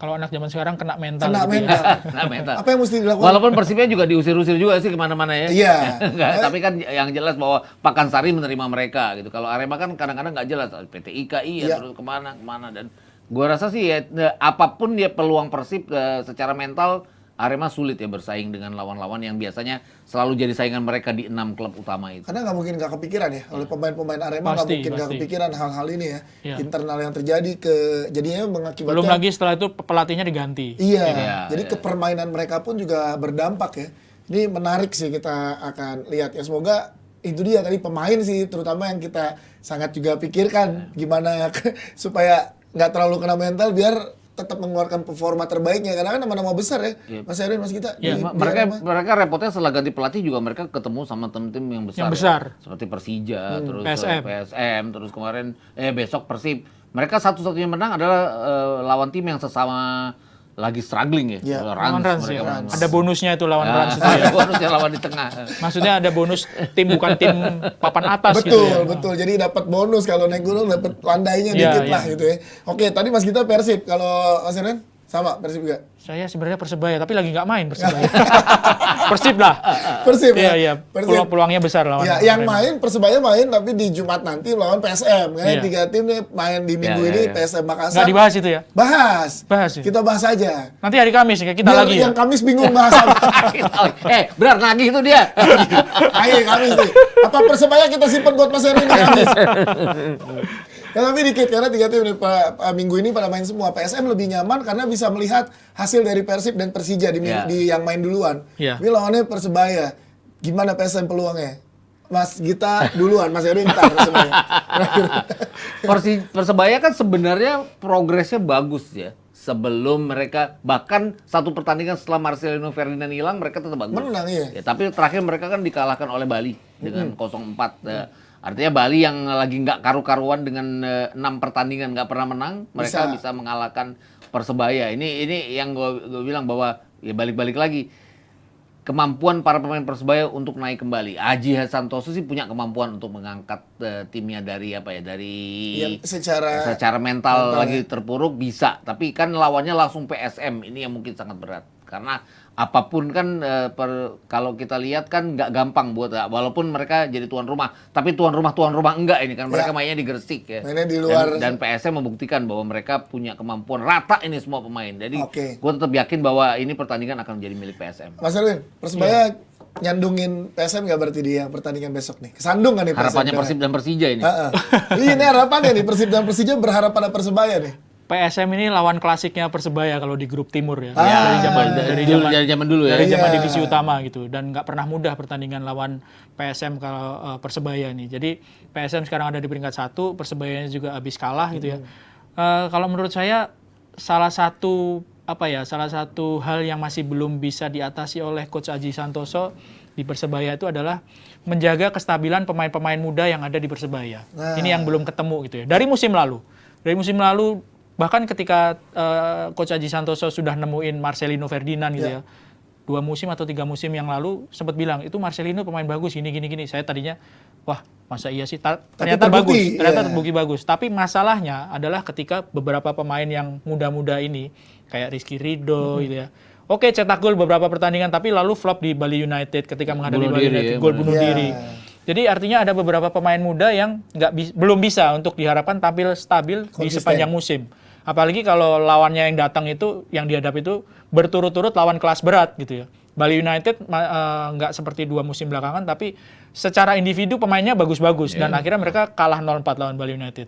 kalau anak zaman sekarang kena mental. Kena gitu ya. mental. Nah, mental. Apa yang mesti dilakukan? Walaupun Persibnya juga diusir-usir juga sih kemana-mana ya. Iya. Enggak, tapi kan yang jelas bahwa Pakansari menerima mereka gitu. Kalau Arema kan kadang-kadang nggak jelas PT IKI ya Iya. terus kemana dan gua rasa sih ya apapun dia peluang Persib secara mental Arema sulit ya bersaing dengan lawan-lawan yang biasanya selalu jadi saingan mereka di 6 klub utama itu. Karena nggak mungkin nggak kepikiran ya oleh pemain-pemain Arema nggak mungkin nggak Pasti. kepikiran hal-hal ini ya Iya. internal yang terjadi jadinya mengakibatkan Belum lagi setelah itu pelatihnya diganti. iya, Iya, jadi iya. kepermainan mereka pun juga berdampak ya. Ini menarik sih kita akan lihat ya. Semoga itu dia tadi pemain sih terutama yang kita sangat juga pikirkan gimana supaya nggak terlalu kena mental biar tetap mengeluarkan performa terbaiknya karena kan nama-nama besar ya. Iya. Mas Erin, Mas Gita. Iya, di mereka Arema. mereka repotnya setelah ganti pelatih juga mereka ketemu sama tim-tim yang besar. Yang besar. Ya. Seperti Persija, terus PSM. PSM, terus kemarin besok Persib. Mereka satu-satunya menang adalah lawan tim yang sesama lagi struggling ya. Iya. Lawan Rans mereka ya. menang. Ada bonusnya itu lawan Rans itu ya. Bonusnya lawan di tengah. Maksudnya ada bonus tim bukan tim papan atas Betul, gitu ya. betul. Jadi dapat bonus kalau naik gunung dapat landainya Iya, dikit iya. lah gitu ya. Oke, tadi Mas Gita Persib. Kalau Mas Erin sama Persib juga. Saya sebenarnya Persebaya tapi lagi nggak main Persebaya. Persib lah. Persib Iya, ya. iya. Persib. Peluangnya besar lawan. Ya, yang main Persebaya main tapi di Jumat nanti lawan PSM. Kan Iya. 3 tim nih main di minggu Iya, ini iya. PSM Makassar. Nggak dibahas itu ya. Bahas. Bahas ya? Kita bahas aja. Nanti hari Kamis ya kita Biar lagi yang ya. Kamis bingung bahas apa. Berat lagi itu dia. Ayo Kamis nih. Apa Persebaya kita simpen buat Mas Erin di Kamis? Ya tapi dikit karena 3 tim nih, minggu ini pada main semua. PSM lebih nyaman karena bisa melihat hasil dari Persib dan Persija Iya. di yang main duluan. Iya. Tapi lawannya Persebaya. Gimana PSM peluangnya? Mas Gita duluan, Mas Erin ntar Persebaya. Persebaya kan sebenarnya progresnya bagus ya. Sebelum mereka bahkan satu pertandingan setelah Marcelino Ferdinand hilang mereka tetap bagus. Menang, iya. Ya, tapi terakhir mereka kan dikalahkan oleh Bali dengan 0-4. Artinya Bali yang lagi nggak karu-karuan dengan 6 pertandingan nggak pernah menang, mereka bisa mengalahkan Persebaya. Ini yang gue bilang bahwa ya balik-balik lagi kemampuan para pemain Persebaya untuk naik kembali. Aji Santoso sih punya kemampuan untuk mengangkat timnya dari apa ya dari Ya, secara mental lagi terpuruk bisa, tapi kan lawannya langsung PSM ini yang mungkin sangat berat karena apapun kan kalau kita lihat kan nggak gampang buat walaupun mereka jadi tuan rumah, tapi tuan rumah enggak ini kan mereka mainnya di Gresik ya. Mainnya di luar. Dan PSM membuktikan bahwa mereka punya kemampuan rata ini semua pemain. Jadi Oke. gue tetap yakin bahwa ini pertandingan akan menjadi milik PSM. Mas Erwin, Persebaya nyandungin PSM nggak berarti di yang pertandingan besok nih? Kesandung kan nih PSM? Harapannya Persib dan Persija ini. Ini harapannya nih Persib dan Persija berharap pada Persebaya nih. PSM ini lawan klasiknya Persebaya kalau di grup timur ya. Ya, Dari zaman dulu ya. dari zaman Iya. divisi utama gitu dan nggak pernah mudah pertandingan lawan PSM kalau Persebaya nih. Jadi PSM sekarang ada di peringkat 1, Persebayanya juga habis kalah gitu ya. Kalau menurut saya salah satu hal yang masih belum bisa diatasi oleh Coach Aji Santoso di Persebaya itu adalah menjaga kestabilan pemain-pemain muda yang ada di Persebaya. Ini yang belum ketemu gitu ya. Dari musim lalu bahkan ketika Coach Aji Santoso sudah nemuin Marcelino Ferdinand gitu ya. 2 musim atau 3 musim yang lalu sempat bilang itu Marcelino pemain bagus gini. Saya tadinya wah masa iya sih ternyata terbukti, bagus, ternyata iya. terbukti bagus. Tapi masalahnya adalah ketika beberapa pemain yang muda-muda ini kayak Rizky Ridho gitu ya. Oke cetak gol beberapa pertandingan tapi lalu flop di Bali United ketika menghadapi Bunuh Bali diri United ya, gol bunuh Iya. diri. Jadi artinya ada beberapa pemain muda yang belum bisa untuk diharapkan tampil stabil di Konsisten. sepanjang musim. Apalagi kalau lawannya yang datang itu, yang dihadapi itu berturut-turut lawan kelas berat gitu ya. Bali United nggak seperti 2 musim belakangan, tapi secara individu pemainnya bagus-bagus. Dan akhirnya mereka kalah 0-4 lawan Bali United.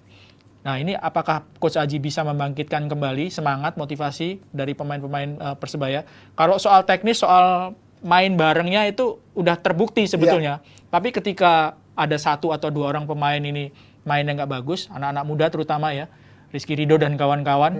Nah ini apakah Coach Aji bisa membangkitkan kembali semangat, motivasi dari pemain-pemain Persebaya? Kalau soal teknis, soal main barengnya itu udah terbukti sebetulnya. Tapi ketika ada 1 atau 2 orang pemain ini mainnya nggak bagus, anak-anak muda terutama ya, Rizky Ridho dan kawan-kawan,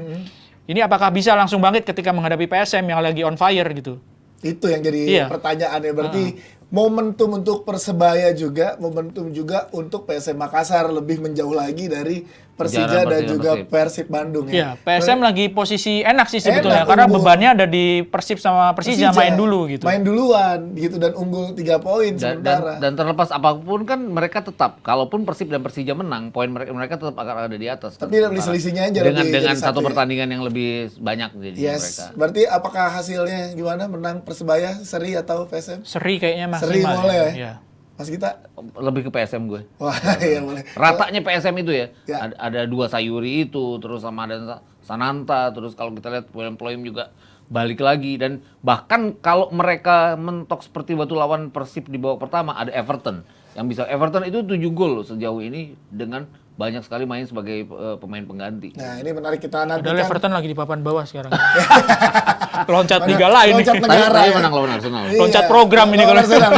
ini apakah bisa langsung bangkit ketika menghadapi PSM yang lagi on fire gitu? Itu yang jadi Iya. pertanyaannya. Berarti momentum untuk Persebaya juga, momentum juga untuk PSM Makassar lebih menjauh lagi dari Persija Kejaran dan Persija juga Persib. Persib Bandung Iya, ya. PSM lagi posisi enak sih sebetulnya Enak, karena unggul. bebannya ada di Persib sama Persija main dulu gitu. Main duluan gitu dan unggul 3 poin Dan, sementara. dan terlepas apapun kan mereka tetap, kalaupun Persib dan Persija menang, poin mereka tetap akan ada di atas. Tapi selisihnya aja dengan lebih dengan jadi satu satu ya. pertandingan yang lebih banyak jadi Yes. mereka. Berarti apakah hasilnya gimana, menang Persebaya, seri atau PSM? Seri kayaknya maksimal. Seri boleh. Ya. Mas kita? Lebih ke PSM gue. Wah, iya boleh. Ratanya PSM itu ya. Ya. Ada dua Sayuri itu, terus sama ada Sananta, terus kalau kita lihat Ploem juga balik lagi, dan bahkan kalau mereka mentok seperti batu lawan Persib di babak pertama, ada Everton yang bisa. Everton itu 7 gol loh sejauh ini dengan banyak sekali main sebagai pemain pengganti. Nah, ini menarik kita Padahal nantikan. Everton lagi di papan bawah sekarang. Loncat liga lain nih. Loncat Tapi negara ya. menang lawan Arsenal. Loncat program ini lawan kalau- Arsenal.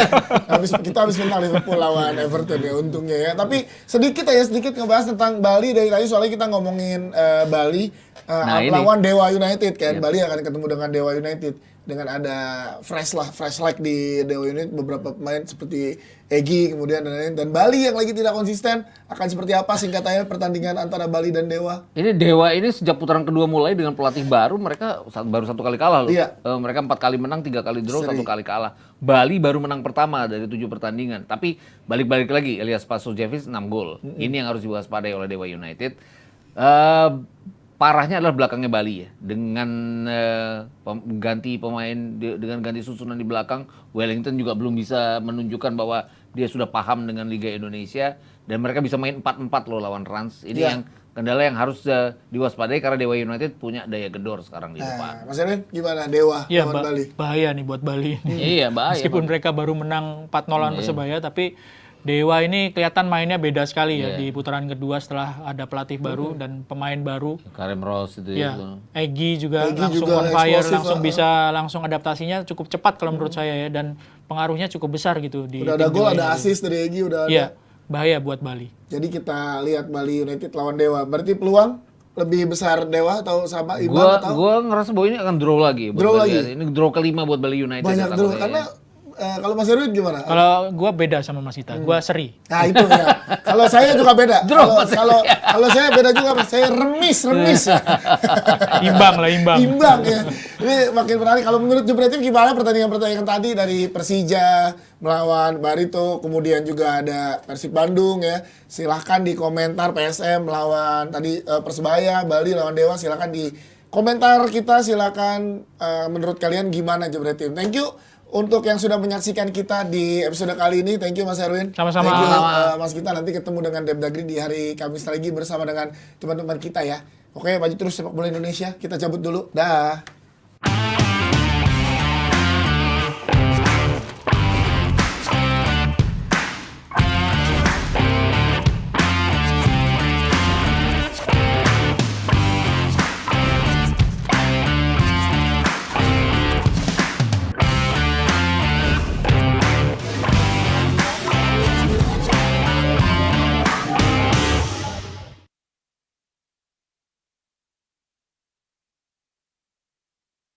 Kita habis menang Liverpool lawan Everton ya untungnya ya. Tapi sedikit ngebahas tentang Bali dari tadi, soalnya kita ngomongin Bali Nah, ini. lawan Dewa United kan. Bali akan ketemu dengan Dewa United dengan ada fresh like di Dewa United, beberapa pemain seperti Egy kemudian dan lain-lain. Dan Bali yang lagi tidak konsisten akan seperti apa singkatannya pertandingan antara Bali dan Dewa? Ini Dewa ini sejak putaran kedua mulai dengan pelatih baru, mereka baru 1 kali kalah loh. Iya. Mereka 4 kali menang, 3 kali draw, Seri. 1 kali kalah. Bali baru menang pertama dari 7 pertandingan. Tapi balik-balik lagi, Elias Pasojevic 6 gol. Ini yang harus diwaspadai oleh Dewa United. Parahnya adalah belakangnya Bali ya. Dengan ganti pemain, dengan ganti susunan di belakang, Wellington juga belum bisa menunjukkan bahwa dia sudah paham dengan Liga Indonesia. Dan mereka bisa main 4-4 loh lawan Rans. Ini Iya. yang kendala yang harus diwaspadai karena Dewa United punya daya gedor sekarang di Nah, depan. Mas Erwin gimana Dewa Iya, lawan Bali? bahaya nih buat Bali. Iya, bahaya. Meskipun mereka baru menang 4-0 lawan Persebaya, tapi Dewa ini kelihatan mainnya beda sekali ya di putaran kedua setelah ada pelatih baru dan pemain baru. Karim Ross itu Ya, itu. Egy juga Egy langsung juga on fire, eksplosif, langsung bisa langsung adaptasinya cukup cepat kalau menurut saya ya, dan pengaruhnya cukup besar gitu di Udah ada tim gol, Dewa ada ini. assist dari Egy, udah ada. Iya, bahaya buat Bali. Jadi kita lihat Bali United lawan Dewa. Berarti peluang lebih besar Dewa atau sama imbang atau Gua ngerasa bahwa ini akan draw lagi buat Draw Bali. lagi? Ini draw kelima buat Bali United. banyak ya, dulu? takutnya. Karena kalau Mas Erwin gimana? Kalau gua beda sama Mas Ita, gua seri. Nah itu ya. Kalau saya juga beda. Draw, Kalau Mas. kalau saya beda juga, Mas. Saya remis. Imbang lah, imbang. Imbang ya. Ini makin menarik. Kalau menurut Jupretif gimana pertandingan-pertandingan tadi dari Persija melawan Barito, kemudian juga ada Persib Bandung ya. Silahkan di komentar. PSM melawan tadi Persebaya, Bali lawan Dewa. Silahkan di komentar kita. Silahkan menurut kalian gimana Jupretif. Thank you untuk yang sudah menyaksikan kita di episode kali ini. Thank you Mas Erwin. Sama-sama. Thank you Mas Gita. Nanti ketemu dengan Depdagri di hari Kamis lagi bersama dengan teman-teman kita ya. Oke, maju terus sepak bola Indonesia. Kita cabut dulu. Dah.